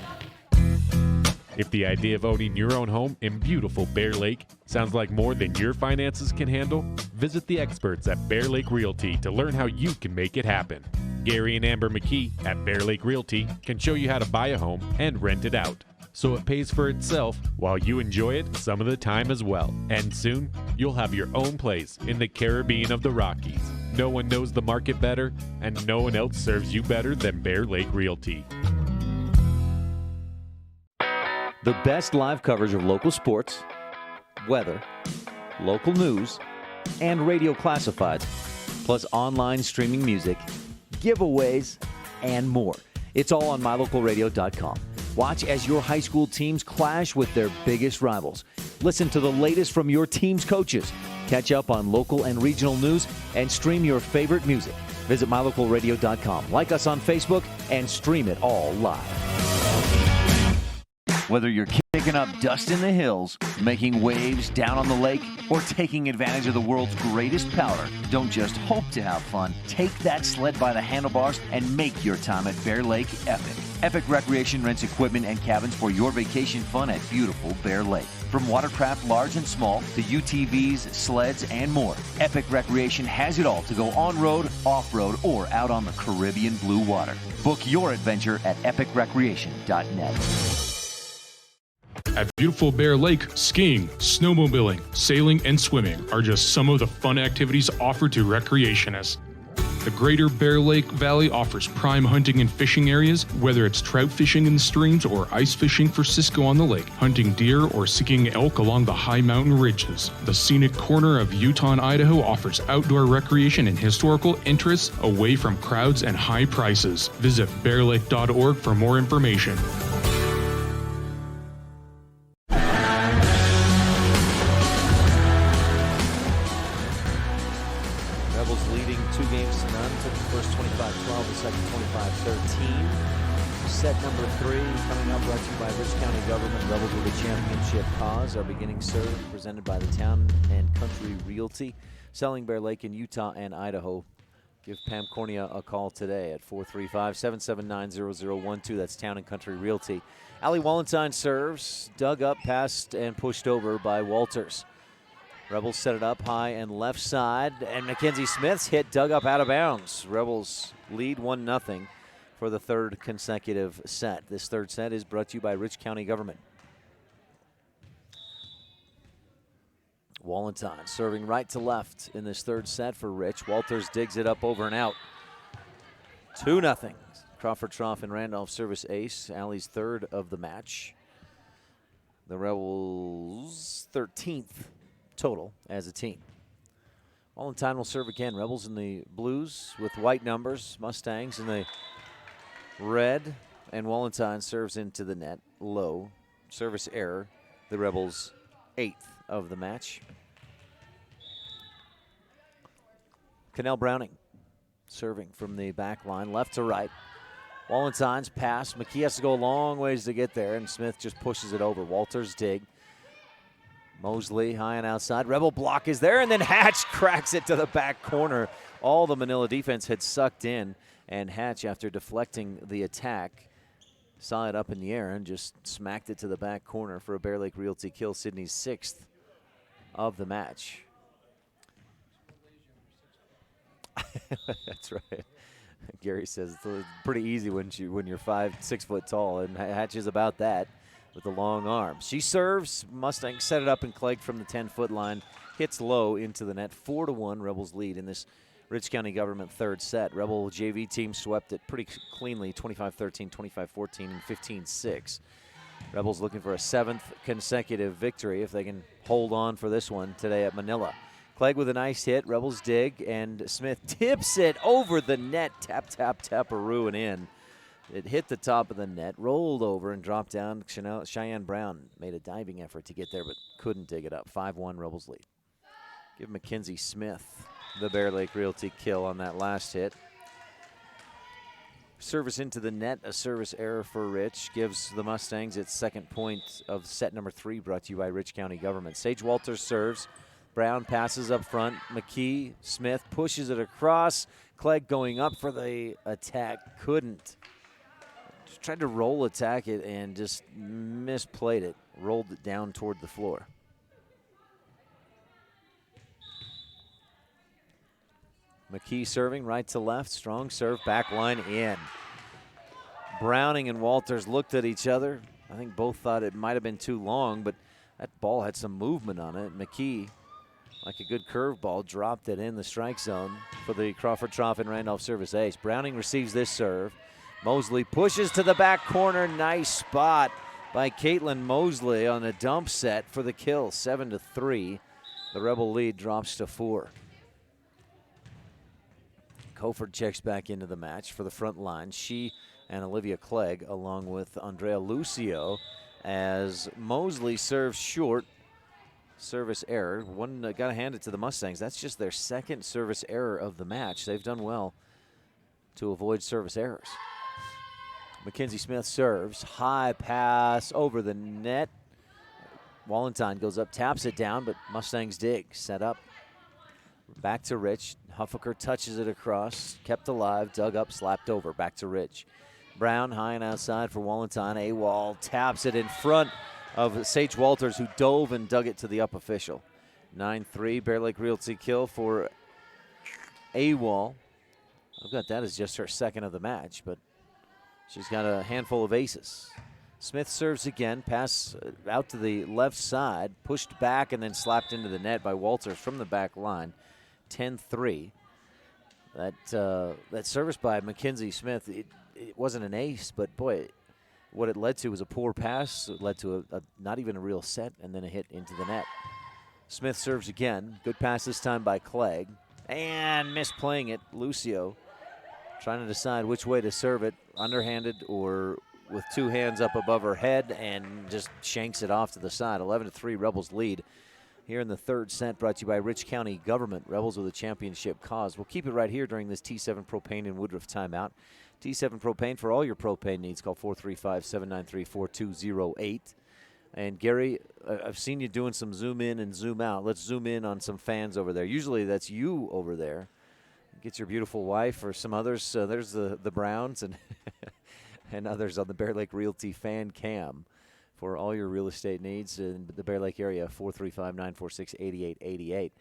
Speaker 13: If the idea of owning your own home in beautiful Bear Lake sounds like more than your finances can handle, visit the experts at Bear Lake Realty to learn how you can make it happen. Gary and Amber McKee at Bear Lake Realty can show you how to buy a home and rent it out, so it pays for itself while you enjoy it some of the time as well. And soon, you'll have your own place in the Caribbean of the Rockies. No one knows the market better, and no one else serves you better than Bear Lake Realty.
Speaker 4: The best live coverage of local sports, weather, local news, and radio classifieds, plus online streaming music, giveaways, and more. It's all on mylocalradio.com. Watch as your high school teams clash with their biggest rivals.
Speaker 2: Listen to the latest from your team's coaches. Catch up on local and regional news and stream your favorite music. Visit mylocalradio.com. Like us on Facebook and stream it all live. Whether you're kicking up dust in the hills, making waves down on the lake, or taking advantage of the world's greatest powder, don't just hope to have fun. Take that sled by the handlebars and make your time at Bear Lake epic. Epic Recreation rents equipment and cabins for your vacation fun at beautiful Bear Lake. From watercraft large and small to UTVs, sleds, and more, Epic Recreation has it all to go on-road, off-road, or out on the Caribbean blue water. Book your adventure at epicrecreation.net.
Speaker 15: At beautiful Bear Lake, skiing, snowmobiling, sailing, and swimming are just some of the fun activities offered to recreationists. The Greater Bear Lake Valley offers prime hunting and fishing areas, whether it's trout fishing in the streams or ice fishing for Cisco on the lake, hunting deer or seeking elk along the high mountain ridges. The scenic corner of Utah and Idaho offers outdoor recreation and historical interests away from crowds and high prices. Visit bearlake.org for more information.
Speaker 2: Set number 3 coming up, brought to you by Rich County Government. Rebels with a championship cause. Our beginning serve presented by the Town and Country Realty. Selling Bear Lake in Utah and Idaho. Give Pam Cornea a call today at 435-779-0012. That's Town and Country Realty. Allie Wallenstein serves, dug up, passed, and pushed over by Walters. Rebels set it up high and left side, and Mackenzie Smith's hit dug up out of bounds. Rebels lead 1-0 for the third consecutive set. This third set is brought to you by Rich County Government. Wallenstein serving right to left in this third set for Rich. Walters digs it up over and out. 2-0. Crawford Trough and Randolph service ace. Allie's third of the match. The Rebels 13th total as a team. Wallenstein will serve again. Rebels in the blues with white numbers. Mustangs in the red, and Wallenstein serves into the net low. Service error. The Rebels' 8th of the match. Cannell Browning serving from the back line, left to right. Wallenstein's pass. McKee has to go a long ways to get there, and Smith just pushes it over. Walters dig. Mosley high and outside. Rebel block is there, and then Hatch cracks it to the back corner. All the Manila defense had sucked in, and Hatch, after deflecting the attack, saw it up in the air and just smacked it to the back corner for a Bear Lake Realty kill. Sydney's 6th of the match. That's right. Gary says it's pretty easy when you're 6 foot tall, and Hatch is about that with the long arms. She serves. Mustang set it up, and Clegg from the 10-foot line hits low into the net. 4-1 Rebels lead in this Rich County Government third set. Rebel JV team swept it pretty cleanly, 25-13, 25-14, and 15-6. Rebels looking for a 7th consecutive victory if they can hold on for this one today at Manila. Clegg with a nice hit. Rebels dig, and Smith tips it over the net. Tap, tap, tap-a-roo and in. It hit the top of the net, rolled over, and dropped down. Cheyenne Brown made a diving effort to get there, but couldn't dig it up. 5-1 Rebels lead. Give Mackenzie Smith the Bear Lake Realty kill on that last hit. Service into the net, a service error for Rich. Gives the Mustangs its 2nd point of set number 3, brought to you by Rich County Government. Sage Walters serves. Brown passes up front. McKee Smith pushes it across. Clegg going up for the attack. Couldn't. Just tried to roll attack it and just misplayed it. Rolled it down toward the floor. McKee serving right to left. Strong serve, back line in. Browning and Walters looked at each other. I think both thought it might have been too long, but that ball had some movement on it. McKee, like a good curveball, dropped it in the strike zone for the Crawford Trough and Randolph service ace. Browning receives this serve. Mosley pushes to the back corner. Nice spot by Caitlin Mosley on a dump set for the kill. 7-3. The Rebel lead drops to 4. Koford checks back into the match for the front line. She and Olivia Clegg along with Andrea Lucio as Mosley serves short. service error. One got to hand it to the Mustangs. That's just their second service error of the match. They've done well to avoid service errors. Mackenzie Smith serves. High pass over the net. Wallenstein goes up, taps it down, but Mustangs dig. Set up. Back to Rich. Huffaker touches it across. Kept alive, dug up, slapped over. Back to Rich. Brown high and outside for Wallenstein. AWOL taps it in front of Sage Walters, who dove and dug it to the up official. 9-3, Bear Lake Realty kill for AWOL. I've got that as just her second of the match, but she's got a handful of aces. Smith serves again, pass out to the left side, pushed back and then slapped into the net by Walters from the back line. 10-3. That service by Mackenzie Smith, it wasn't an ace, but boy, what it led to was a poor pass. It led to a not even a real set, and then a hit into the net. Smith serves again. Good pass this time by Clegg. And misplaying it, Lucio. Trying to decide which way to serve it, underhanded or with two hands up above her head, and just shanks it off to the side. 11-3, Rebels lead here in the third set, brought to you by Rich County Government. Rebels with a championship cause. We'll keep it right here during this T7 Propane and Woodruff timeout. T7 Propane for all your propane needs. Call 435-793-4208. And Gary, I've seen you doing some zoom in and zoom out. Let's zoom in on some fans over there. Usually that's you over there. Get your beautiful wife or some others. There's the Browns and and others on the Bear Lake Realty fan cam for all your real estate needs in the Bear Lake area. 435-946-8888.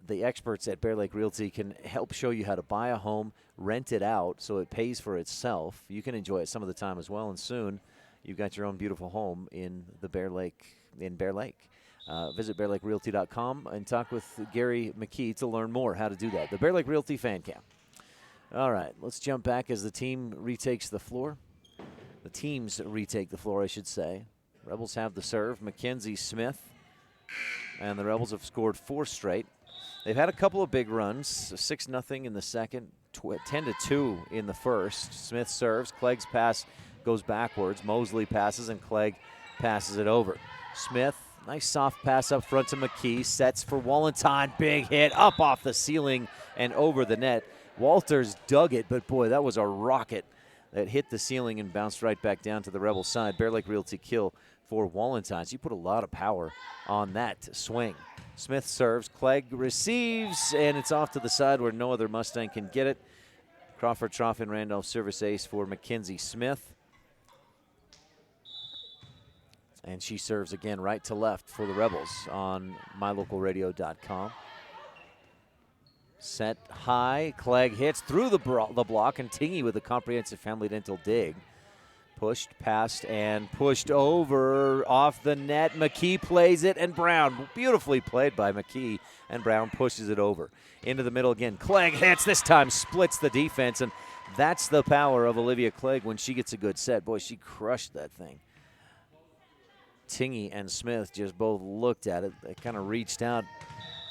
Speaker 2: The experts at Bear Lake Realty can help show you how to buy a home, rent it out so it pays for itself. You can enjoy it some of the time as well, and soon you've got your own beautiful home in the Bear Lake. Visit BearLakeRealty.com and talk with Gary McKee to learn more how to do that. The Bear Lake Realty fan cam. All right, let's jump back as the team retakes the floor. The teams retake the floor, I should say. Rebels have the serve. Mackenzie Smith. And the Rebels have scored 4 straight. They've had a couple of big runs. 6-0 in the second, 10-2 in the first. Smith serves. Clegg's pass goes backwards. Mosley passes, and Clegg passes it over. Smith, nice soft pass up front to McKee. Sets for Wallenstein. Big hit up off the ceiling and over the net. Walters dug it, but boy, that was a rocket that hit the ceiling and bounced right back down to the Rebel side. Bear Lake Realty kill for Wallenstein. So you put a lot of power on that swing. Smith serves. Clegg receives, and it's off to the side where no other Mustang can get it. Crawford, Troff, and Randolph service ace for Mackenzie Smith. And she serves again right to left for the Rebels on mylocalradio.com. Set high. Clegg hits through the block, and Tingy with a comprehensive family dental dig. Pushed, passed, and pushed over off the net. McKee plays it, and Brown, beautifully played by McKee, and Brown pushes it over. Into the middle again. Clegg hits, this time splits the defense, and that's the power of Olivia Clegg when she gets a good set. Boy, she crushed that thing. Tingy and Smith just both looked at it. They kind of reached out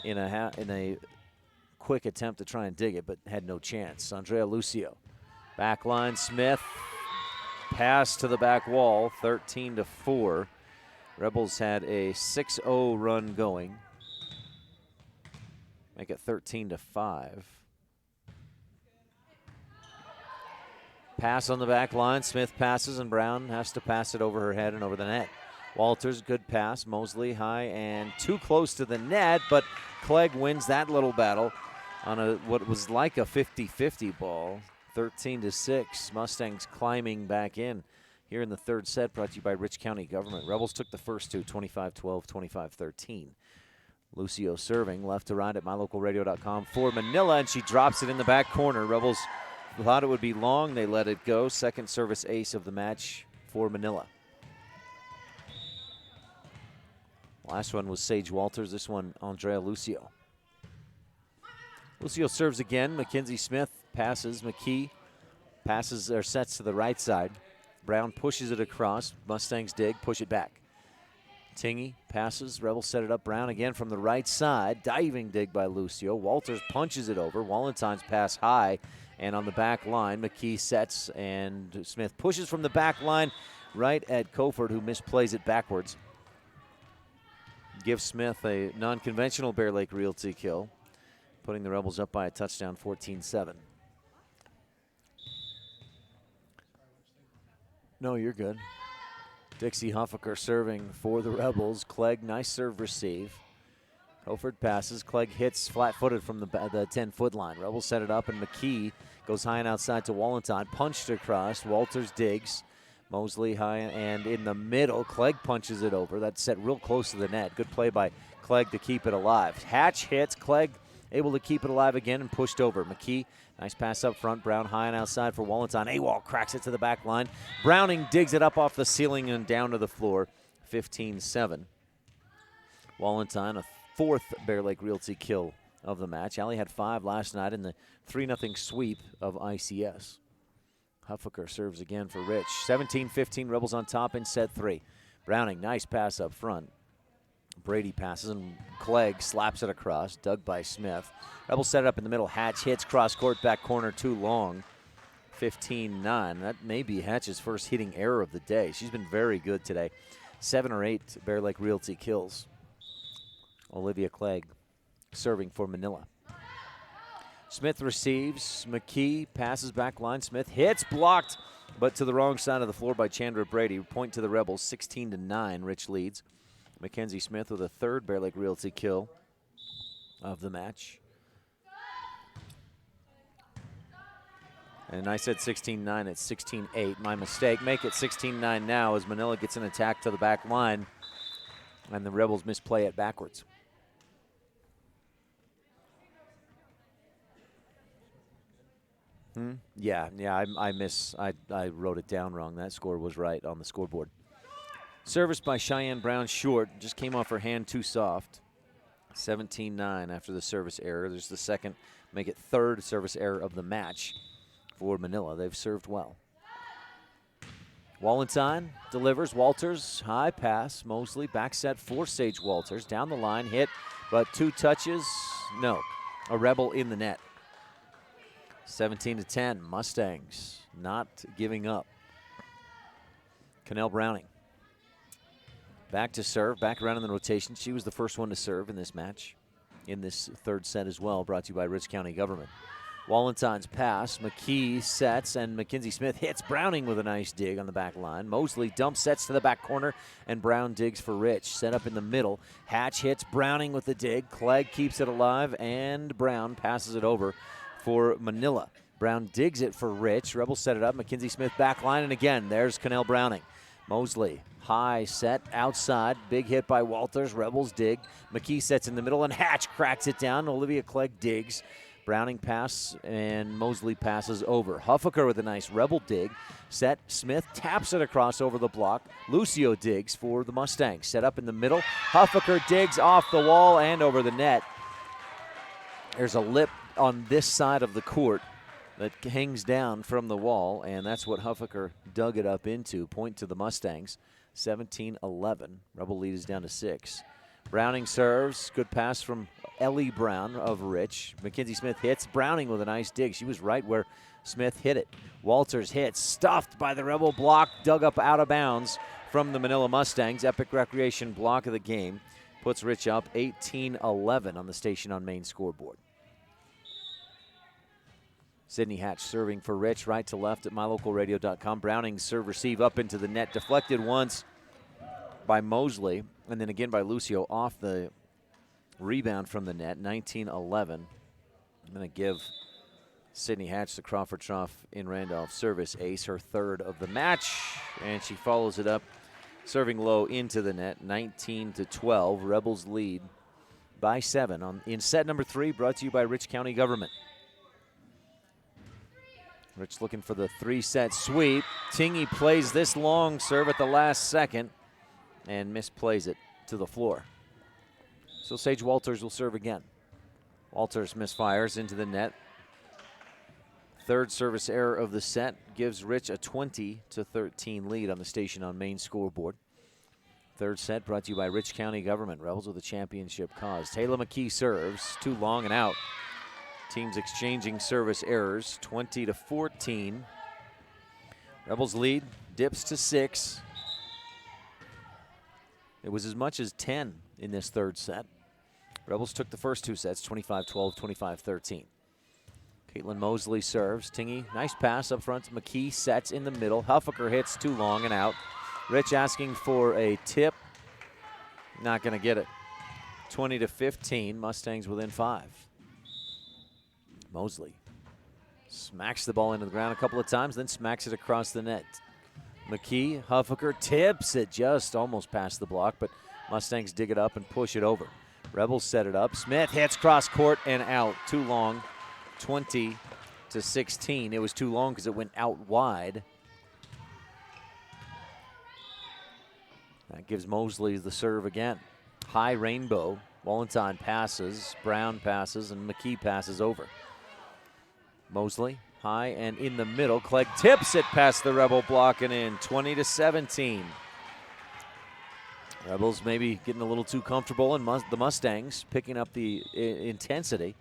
Speaker 2: in a quick attempt to try and dig it, but had no chance. Andrea Lucio. Backline, Smith. Pass to the back wall, 13-4. Rebels had a 6-0 run going. Make it 13-5. Pass on the back line. Smith passes, and Brown has to pass it over her head and over the net. Walters, good pass. Mosley high and too close to the net, but Clegg wins that little battle on what was like a 50-50 ball. 13-6. Mustangs climbing back in here in the third set, brought to you by Rich County Government. Rebels took the first two, 25-12, 25-13. Lucio serving left to right at mylocalradio.com for Manila, and she drops it in the back corner. Rebels thought it would be long. They let it go. Second service ace of the match for Manila. Last one was Sage Walters. This one, Andrea Lucio. Lucio serves again. Mackenzie Smith passes. McKee passes or sets to the right side. Brown pushes it across. Mustangs dig, push it back. Tingy passes. Rebels set it up. Brown again from the right side. Diving dig by Lucio. Walters punches it over. Wallenstein's pass high and on the back line. McKee sets, and Smith pushes from the back line right at Koford, who misplays it backwards. give Smith a non-conventional Bear Lake Realty kill, putting the Rebels up by a touchdown, 14-7. No, you're good. Dixie Huffaker serving for the Rebels. Clegg, nice serve receive. Hoford passes. Clegg hits flat-footed from the 10-foot line. Rebels set it up, and McKee goes high and outside to Wallenstein. Punched across. Walters digs. Mosley high and in the middle. Clegg punches it over. That's set real close to the net. Good play by Clegg to keep it alive. Hatch hits. Clegg able to keep it alive again and pushed over. McKee, nice pass up front. Brown high and outside for Wallenstein. AWOL cracks it to the back line. Browning digs it up off the ceiling and down to the floor. 15-7. Wallenstein, a fourth Bear Lake Realty kill of the match. Allie had 5 last night in the 3-0 sweep of ICS. Huffaker serves again for Rich. 17-15, Rebels on top in set 3. Browning, nice pass up front. Brady passes, and Clegg slaps it across, dug by Smith. Rebels set it up in the middle. Hatch hits cross court, back corner too long. 15-9. That may be Hatch's first hitting error of the day. She's been very good today. 7 or 8 Bear Lake Realty kills. Olivia Clegg serving for Manila. Smith receives. McKee passes back line. Smith hits, blocked, but to the wrong side of the floor by Chandra Brady. Point to the Rebels, 16-9. Rich leads. Mackenzie Smith with a third Bear Lake Realty kill of the match. And I said 16-9, it's 16-8. My mistake. Make it 16-9 now as Manila gets an attack to the back line, and the Rebels misplay it backwards. Yeah, I wrote it down wrong. That score was right on the scoreboard. Service by Cheyenne Brown short. Just came off her hand too soft. 17-9 after the service error. There's the second, make it third service error of the match for Manila. They've served well. Wallenstein delivers. Walters, high pass. Mosley, back set for Sage Walters. Down the line, hit, but 2 touches. No, a Rebel in the net. 17-10, Mustangs not giving up. Cannell Browning back to serve, back around in the rotation. She was the first one to serve in this match, in this third set as well, brought to you by Rich County Government. Wallenstein's pass, McKee sets, and Mackenzie Smith hits Browning with a nice dig on the back line. Mosley dump sets to the back corner, and Brown digs for Rich. Set up in the middle. Hatch hits Browning with the dig. Clegg keeps it alive, and Brown passes it over for Manila. Brown digs it for Rich. Rebels set it up. Mackenzie Smith back line, and again, there's Cannell Browning. Mosley, high set, outside. Big hit by Walters. Rebels dig. McKee sets in the middle, and Hatch cracks it down. Olivia Clegg digs. Browning pass, and Mosley passes over. Huffaker with a nice Rebel dig. Set, Smith taps it across over the block. Lucio digs for the Mustangs. Set up in the middle. Huffaker digs off the wall and over the net. There's a lip on this side of the court that hangs down from the wall, and that's what Huffaker dug it up into. Point to the Mustangs, 17-11. Rebel lead is down to 6. Browning serves. Good pass from Ellie Brown of Rich. Mackenzie Smith hits. Browning with a nice dig. She was right where Smith hit it. Walters hits. Stuffed by the Rebel block. Dug up out of bounds from the Manila Mustangs. Epic Recreation block of the game. Puts Rich up 18-11 on the Station on Main scoreboard. Sydney Hatch serving for Rich, right to left at mylocalradio.com. Browning serve receive up into the net. Deflected once by Mosley, and then again by Lucio off the rebound from the net. 19-11. I'm going to give Sydney Hatch the Crawford Trough in Randolph service ace, her third of the match, and she follows it up, serving low into the net. 19-12. Rebels lead by 7 in set number 3, brought to you by Rich County Government. Rich looking for the 3-set sweep. Tingy plays this long serve at the last second and misplays it to the floor. So Sage Walters will serve again. Walters misfires into the net. Third service error of the set gives Rich a 20-13 lead on the Station on Main scoreboard. Third set brought to you by Rich County Government. Rebels with a championship cause. Taylor McKee serves. Too long and out. Teams exchanging service errors. 20-14. Rebels lead dips to 6. It was as much as 10 in this third set. Rebels took the first two sets, 25-12, 25-13. Caitlin Mosley serves. Tingy, nice pass up front to McKee, sets in the middle. Huffaker hits too long and out. Rich asking for a tip. Not going to get it. 20-15, Mustangs within 5. Mosley smacks the ball into the ground a couple of times, then smacks it across the net. McKee, Huffaker tips it just almost past the block, but Mustangs dig it up and push it over. Rebels set it up. Smith hits cross court and out. Too long. 20-16. It was too long because it went out wide. That gives Mosley the serve again. High rainbow. Wallenstein passes, Brown passes, and McKee passes over. Mosley, high and in the middle. Clegg tips it past the Rebel block and in. 20-17. Rebels maybe getting a little too comfortable, and the Mustangs picking up the intensity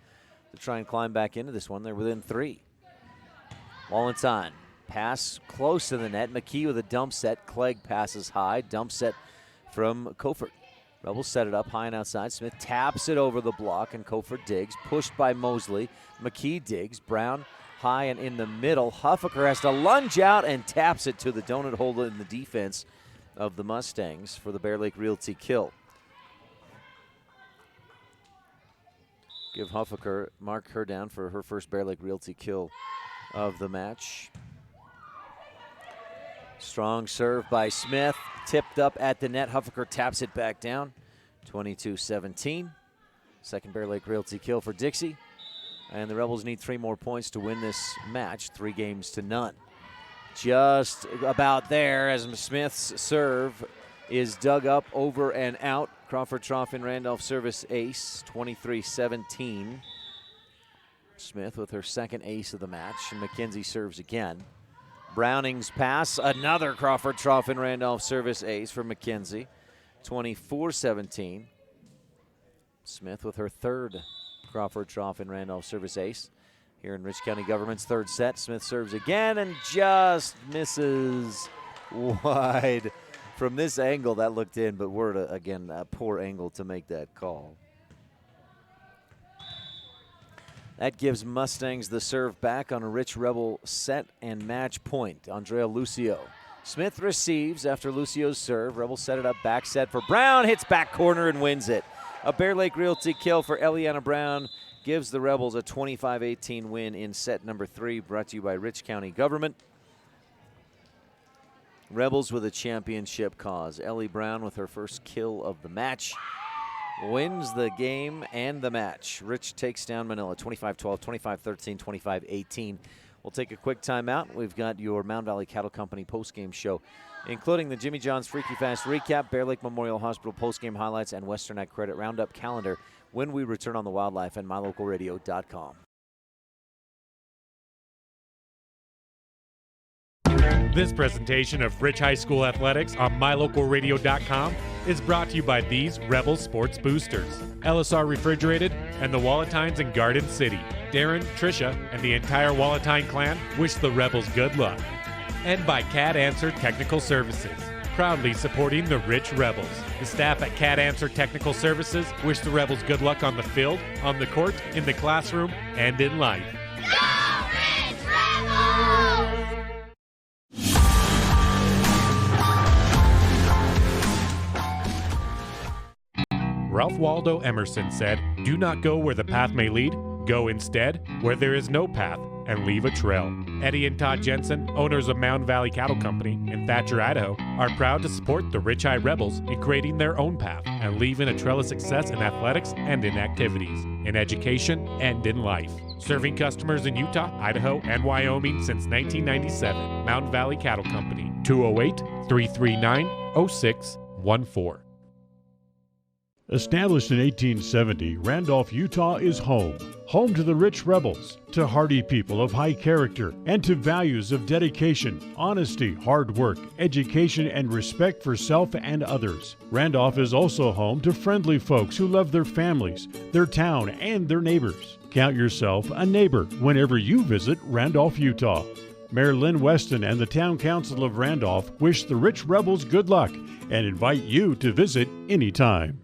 Speaker 2: to try and climb back into this one. They're within 3. Wallenstein, pass close to the net. McKee with a dump set. Clegg passes high. Dump set from Kofert. Rebels set it up high and outside. Smith taps it over the block, and Kofert digs. Pushed by Mosley. McKee digs. Brown high and in the middle. Huffaker has to lunge out and taps it to the donut hole in the defense of the Mustangs for the Bear Lake Realty kill. Give Huffaker, mark her down for her first Bear Lake Realty kill of the match. Strong serve by Smith, tipped up at the net. Huffaker taps it back down. 22-17. Second Bear Lake Realty kill for Dixie. And the Rebels need 3 more points to win this match, 3-0. Just about there as Smith's serve is dug up over and out. Crawford Trough and Randolph service ace, 23-17. Smith with her second ace of the match, and McKenzie serves again. Browning's pass, another Crawford Trough and Randolph service ace for McKenzie, 24-17. Smith with her third Crawford Trough and Randolph service ace. Here in Rich County Government's third set, Smith serves again and just misses wide. From this angle, that looked in, but we're, again, a poor angle to make that call. That gives Mustangs the serve back on a Rich Rebel set and match point. Andrea Lucio. Smith receives after Lucio's serve. Rebels set it up, back set for Brown, hits back corner and wins it. A Bear Lake Realty kill for Eliana Brown gives the Rebels a 25-18 win in set number 3, brought to you by Rich County Government. Rebels with a championship cause. Ellie Brown with her first kill of the match wins the game and the match. Rich takes down Manila 25-12, 25-13, 25-18. We'll take a quick timeout. We've got your Mound Valley Cattle Company postgame show, including the Jimmy John's Freaky Fast recap, Bear Lake Memorial Hospital postgame highlights, and Western Ag Credit Roundup calendar when we return on the Wildlife and MyLocalRadio.com.
Speaker 13: This presentation of Rich High School Athletics on MyLocalRadio.com is brought to you by these Rebel Sports Boosters, LSR Refrigerated, and the Walletines in Garden City. Darren, Tricia, and the entire Walletine clan wish the Rebels good luck. And by CAD Answer Technical Services, proudly supporting the Rich Rebels. The staff at CAD Answer Technical Services wish the Rebels good luck on the field, on the court, in the classroom, and in life.
Speaker 1: Go Rich Rebels!
Speaker 13: Ralph Waldo Emerson said, "Do not go where the path may lead. Go instead where there is no path and leave a trail." Eddie and Todd Jensen, owners of Mound Valley Cattle Company in Thatcher, Idaho, are proud to support the Rich High Rebels in creating their own path and leaving a trail of success in athletics and in activities, in education and in life. Serving customers in Utah, Idaho, and Wyoming since 1997. Mound Valley Cattle Company, 208-339-0614.
Speaker 3: Established in 1870, Randolph, Utah is home. Home to the Rich Rebels, to hardy people of high character, and to values of dedication, honesty, hard work, education, and respect for self and others. Randolph is also home to friendly folks who love their families, their town, and their neighbors. Count yourself a neighbor whenever you visit Randolph, Utah. Mayor Lynn Weston and the Town Council of Randolph wish the Rich Rebels good luck and invite you to visit anytime.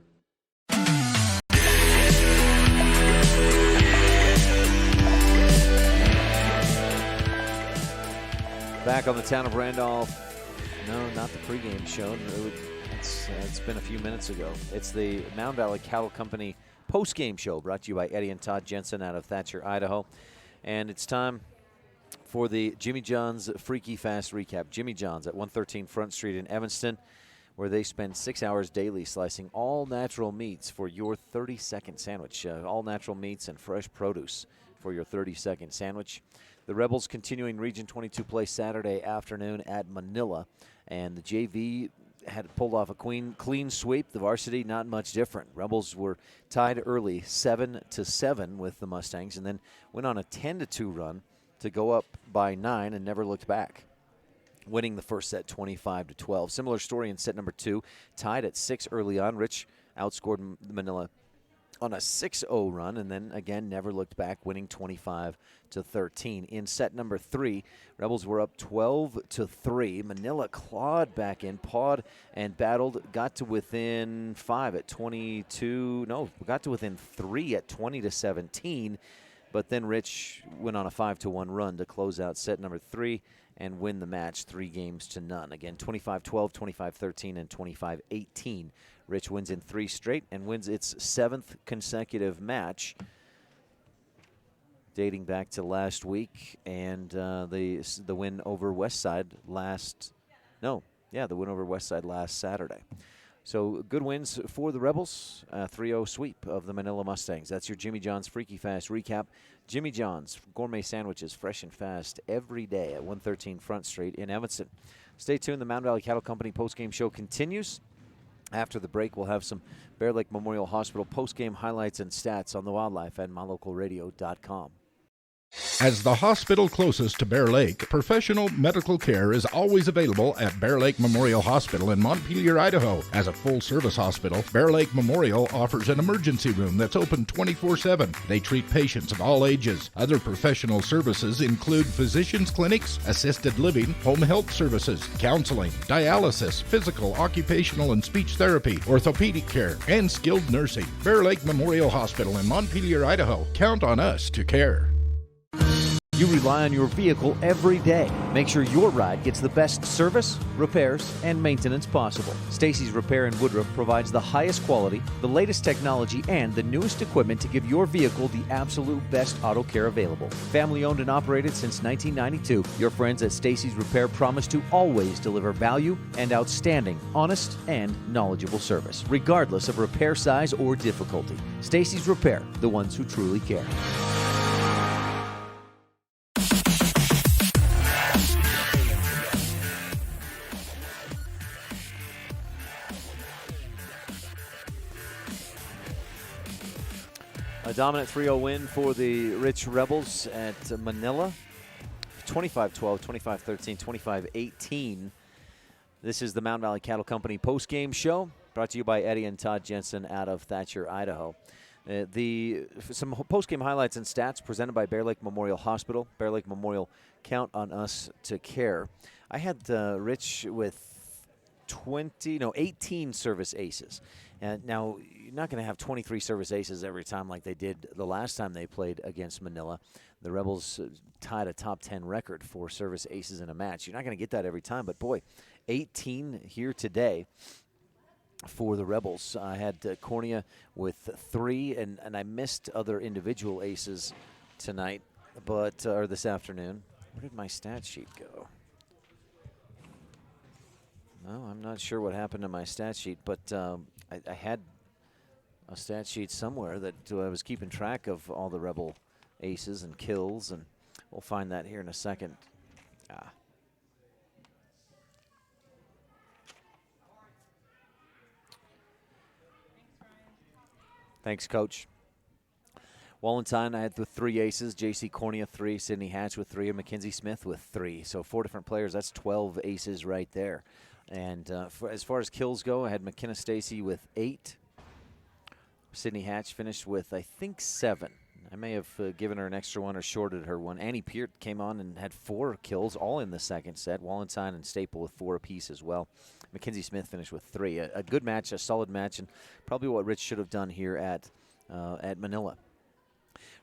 Speaker 2: Back on the Town of Randolph. No, not the pregame show. It's been a few minutes ago. It's the Mound Valley Cattle Company postgame show brought to you by Eddie and Todd Jensen out of Thatcher, Idaho. And it's time for the Jimmy John's Freaky Fast Recap. Jimmy John's at 113 Front Street in Evanston, where they spend 6 hours daily slicing all natural meats for your 30-second sandwich. All natural meats and fresh produce for your 30-second sandwich. The Rebels continuing Region 22 play Saturday afternoon at Manila, and the JV had pulled off a clean sweep. The varsity not much different. Rebels were tied early 7-7 with the Mustangs, and then went on a 10-2 run to go up by 9 and never looked back, winning the first set 25-12. Similar story in set number 2, tied at 6 early on. Rich outscored Manila on a 6-0 run, and then again never looked back, winning 25-13. In set number 3, Rebels were up 12-3. Manila clawed back in, pawed and battled, got to within 5 at 22. No, got to within 3 at 20-17. But then Rich went on a 5-1 run to close out set number 3 and win the match 3-0. Again, 25-12, 25-13, and 25-18. Rich wins in 3 straight and wins its 7th consecutive match, dating back to last week and the win over Westside the win over Westside last Saturday. So good wins for the Rebels. 3-0 sweep of the Manila Mustangs. That's your Jimmy John's Freaky Fast recap. Jimmy John's gourmet sandwiches, fresh and fast every day at 113 Front Street in Evanston. Stay tuned. The Mound Valley Cattle Company postgame show continues. After the break, we'll have some Bear Lake Memorial Hospital postgame highlights and stats on the Wildlife and mylocalradio.com.
Speaker 5: As the hospital closest to Bear Lake, professional medical care is always available at Bear Lake Memorial Hospital in Montpelier, Idaho. As a full-service hospital, Bear Lake Memorial offers an emergency room that's open 24/7. They treat patients of all ages. Other professional services include physicians' clinics, assisted living, home health services, counseling, dialysis, physical, occupational, and speech therapy, orthopedic care, and skilled nursing. Bear Lake Memorial Hospital in Montpelier, Idaho. Count on us to care.
Speaker 2: You rely on your vehicle every day. Make sure your ride gets the best service, repairs, and maintenance possible. Stacy's Repair in Woodruff provides the highest quality, the latest technology, and the newest equipment to give your vehicle the absolute best auto care available. Family owned and operated since 1992, your friends at Stacy's Repair promise to always deliver value and outstanding, honest, and knowledgeable service, regardless of repair size or difficulty. Stacy's Repair, the ones who truly care. A dominant 3-0 win for the Rich Rebels at Manila. 25-12, 25-13, 25-18. This is the Mound Valley Cattle Company postgame show brought to you by Eddie and Todd Jensen out of Thatcher, Idaho. Some postgame highlights and stats presented by Bear Lake Memorial Hospital. Bear Lake Memorial, count on us to care. I had Rich with 18 service aces. And now, you're not going to have 23 service aces every time like they did the last time they played against Manila. The Rebels tied a top 10 record for service aces in a match. You're not going to get that every time, but boy, 18 here today for the Rebels. I had Cornea with 3, and I missed other individual aces tonight, or this afternoon. Where did my stat sheet go? No, I'm not sure what happened to my stat sheet, but I had a stat sheet somewhere that I was keeping track of all the Rebel aces and kills, and we'll find that here in a second. Thanks, Coach. Wallenstein, I had with 3 aces. J.C. Cornea, 3. Sidney Hatch with 3. And Mackenzie Smith with 3. So 4 different players. That's 12 aces right there. And as far as kills go, I had McKenna Stacy with 8. Sidney Hatch finished with, I think, 7. I may have given her an extra one or shorted her one. Annie Peart came on and had 4 kills, all in the second set. Wallenstein and Staple with 4 apiece as well. Mackenzie Smith finished with 3. A good match, a solid match, and probably what Rich should have done here at Manila.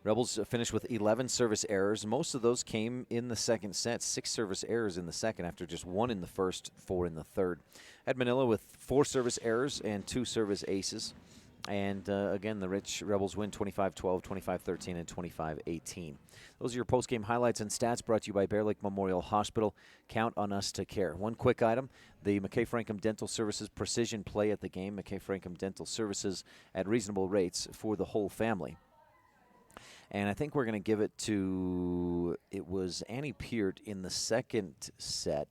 Speaker 2: Rebels finished with 11 service errors. Most of those came in the second set. 6 service errors in the second after just 1 in the first, 4 in the third. At Manila with 4 service errors and 2 service aces. And again, the Rich Rebels win 25-12, 25-13, and 25-18. Those are your post-game highlights and stats brought to you by Bear Lake Memorial Hospital. Count on us to care. One quick item, the McKay-Frankham Dental Services Precision Play at the game. McKay-Frankham Dental Services at reasonable rates for the whole family. And I think we're going to give it to, it was Annie Peart in the second set.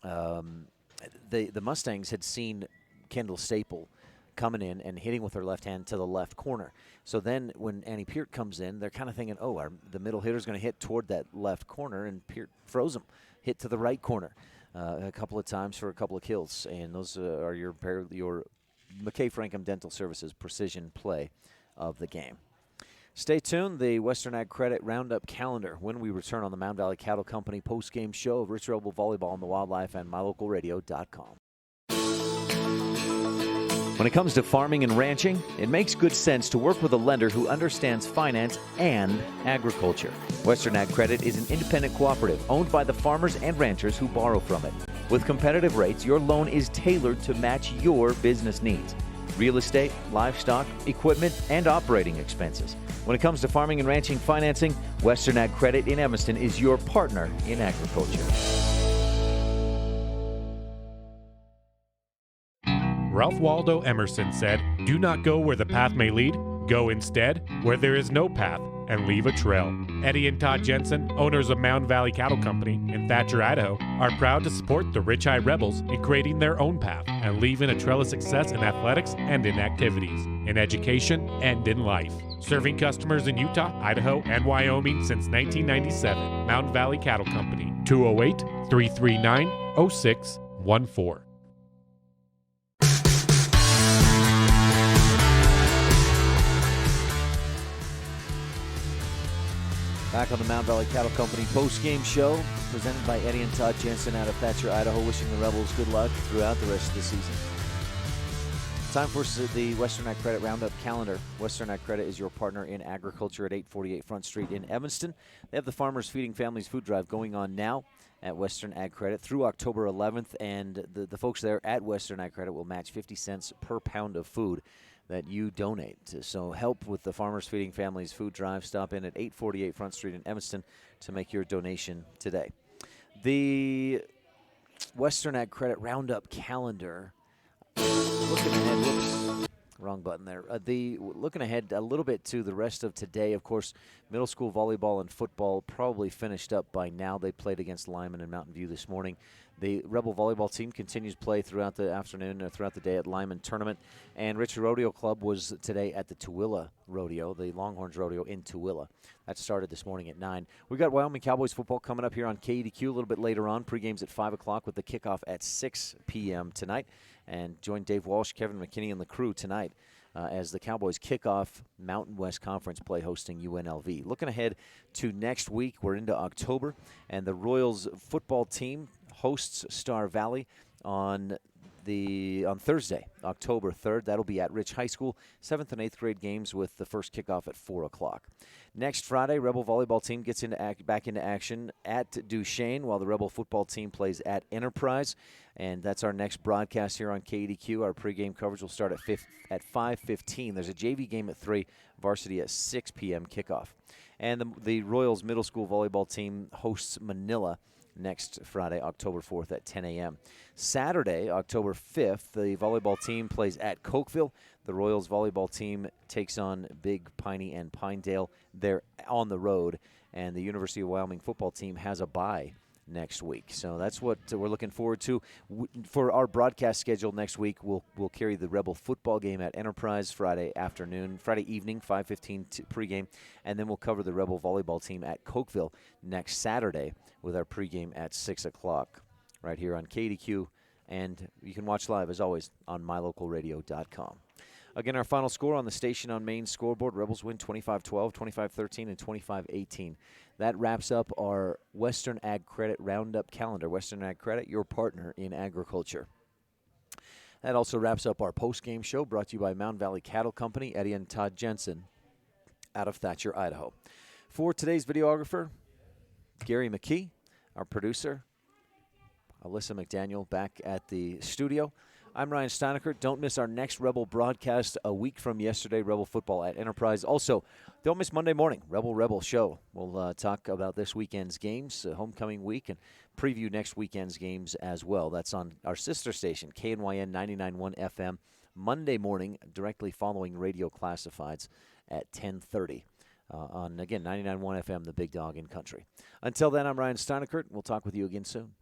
Speaker 2: The Mustangs had seen Kendall Staple coming in and hitting with her left hand to the left corner. So then when Annie Peart comes in, they're kind of thinking, oh, the middle hitter's going to hit toward that left corner, and Peart froze him, hit to the right corner a couple of times for a couple of kills. And those are your McKay-Frankham Dental Services precision play of the game. Stay tuned. The Western Ag Credit Roundup calendar when we return on the Mound Valley Cattle Company post-game show of Rich Rebel Volleyball on the Wildlife and MyLocalRadio.com. When it comes to farming and ranching, it makes good sense to work with a lender who understands finance and agriculture. Western Ag Credit is an independent cooperative owned by the farmers and ranchers who borrow from it. With competitive rates, your loan is tailored to match your business needs. Real estate, livestock, equipment, and operating expenses. When it comes to farming and ranching financing, Western Ag Credit in Evanston is your partner in agriculture.
Speaker 13: Ralph Waldo Emerson said, "Do not go where the path may lead. Go instead where there is no path and leave a trail." Eddie and Todd Jensen, owners of Mound Valley Cattle Company in Thatcher, Idaho, are proud to support the Rich High Rebels in creating their own path and leaving a trail of success in athletics and in activities, in education and in life. Serving customers in Utah, Idaho, and Wyoming since 1997. Mound Valley Cattle Company, 208-339-0614.
Speaker 2: Back on the Mound Valley Cattle Company post-game show, presented by Eddie and Todd Jensen out of Thatcher, Idaho, wishing the Rebels good luck throughout the rest of the season. Time for the Western Ag Credit Roundup calendar. Western Ag Credit is your partner in agriculture at 848 Front Street in Evanston. They have the Farmers Feeding Families Food Drive going on now at Western Ag Credit through October 11th, and the folks there at Western Ag Credit will match 50 cents per pound of food that you donate. So help with the Farmers Feeding Families Food Drive. Stop in at 848 Front Street in Evanston to make your donation today. The Western Ag Credit Roundup calendar. Looking ahead, whoops, wrong button there. Looking ahead a little bit to the rest of today. Of course, middle school volleyball and football probably finished up by now. They played against Lyman and Mountain View this morning. The Rebel volleyball team continues play throughout the afternoon, throughout the day at Lyman Tournament. And Richard Rodeo Club was today at the Tooele Rodeo, the Longhorns Rodeo in Tooele. That started this morning at 9. We've got Wyoming Cowboys football coming up here on KADQ a little bit later on. Pregame's at 5 o'clock with the kickoff at 6 p.m. tonight. And join Dave Walsh, Kevin McKinney, and the crew tonight as the Cowboys kick off Mountain West Conference play hosting UNLV. Looking ahead to next week, we're into October, and the Royals football team hosts Star Valley on Thursday, October 3rd. That'll be at Rich High School. 7th and 8th grade games with the first kickoff at 4 o'clock. Next Friday, Rebel volleyball team gets back into action at Duchesne, while the Rebel football team plays at Enterprise. And that's our next broadcast here on KADQ. Our pregame coverage will start at 5:15. There's a JV game at 3, varsity at 6 p.m. kickoff. And the Royals middle school volleyball team hosts Manila next Friday, October 4th at 10 a.m. Saturday, October 5th, the volleyball team plays at Cokeville. The Royals volleyball team takes on Big Piney and Pinedale. They're on the road, and the University of Wyoming football team has a bye next week. So that's what we're looking forward to. For our broadcast schedule next week, we'll carry the Rebel football game at Enterprise Friday evening, 5:15 pregame, and then we'll cover the Rebel volleyball team at Cokeville next Saturday with our pregame at 6 o'clock right here on KADQ. And you can watch live, as always, on MyLocalRadio.com. Again, our final score on the Station on Main scoreboard, Rebels win 25-12, 25-13, and 25-18. That wraps up our Western Ag Credit Roundup calendar. Western Ag Credit, your partner in agriculture. That also wraps up our post-game show brought to you by Mound Valley Cattle Company, Eddie and Todd Jensen out of Thatcher, Idaho. For today's videographer, Gary McKee, our producer, Alyssa McDaniel back at the studio. I'm Ryan Steineckert. Don't miss our next Rebel broadcast a week from yesterday, Rebel football at Enterprise. Also, don't miss Monday morning, Rebel Show. We'll talk about this weekend's games, homecoming week, and preview next weekend's games as well. That's on our sister station, KNYN 99.1 FM, Monday morning, directly following Radio Classifieds at 10:30. On, again, 99.1 FM, the big dog in country. Until then, I'm Ryan Steineckert. We'll talk with you again soon.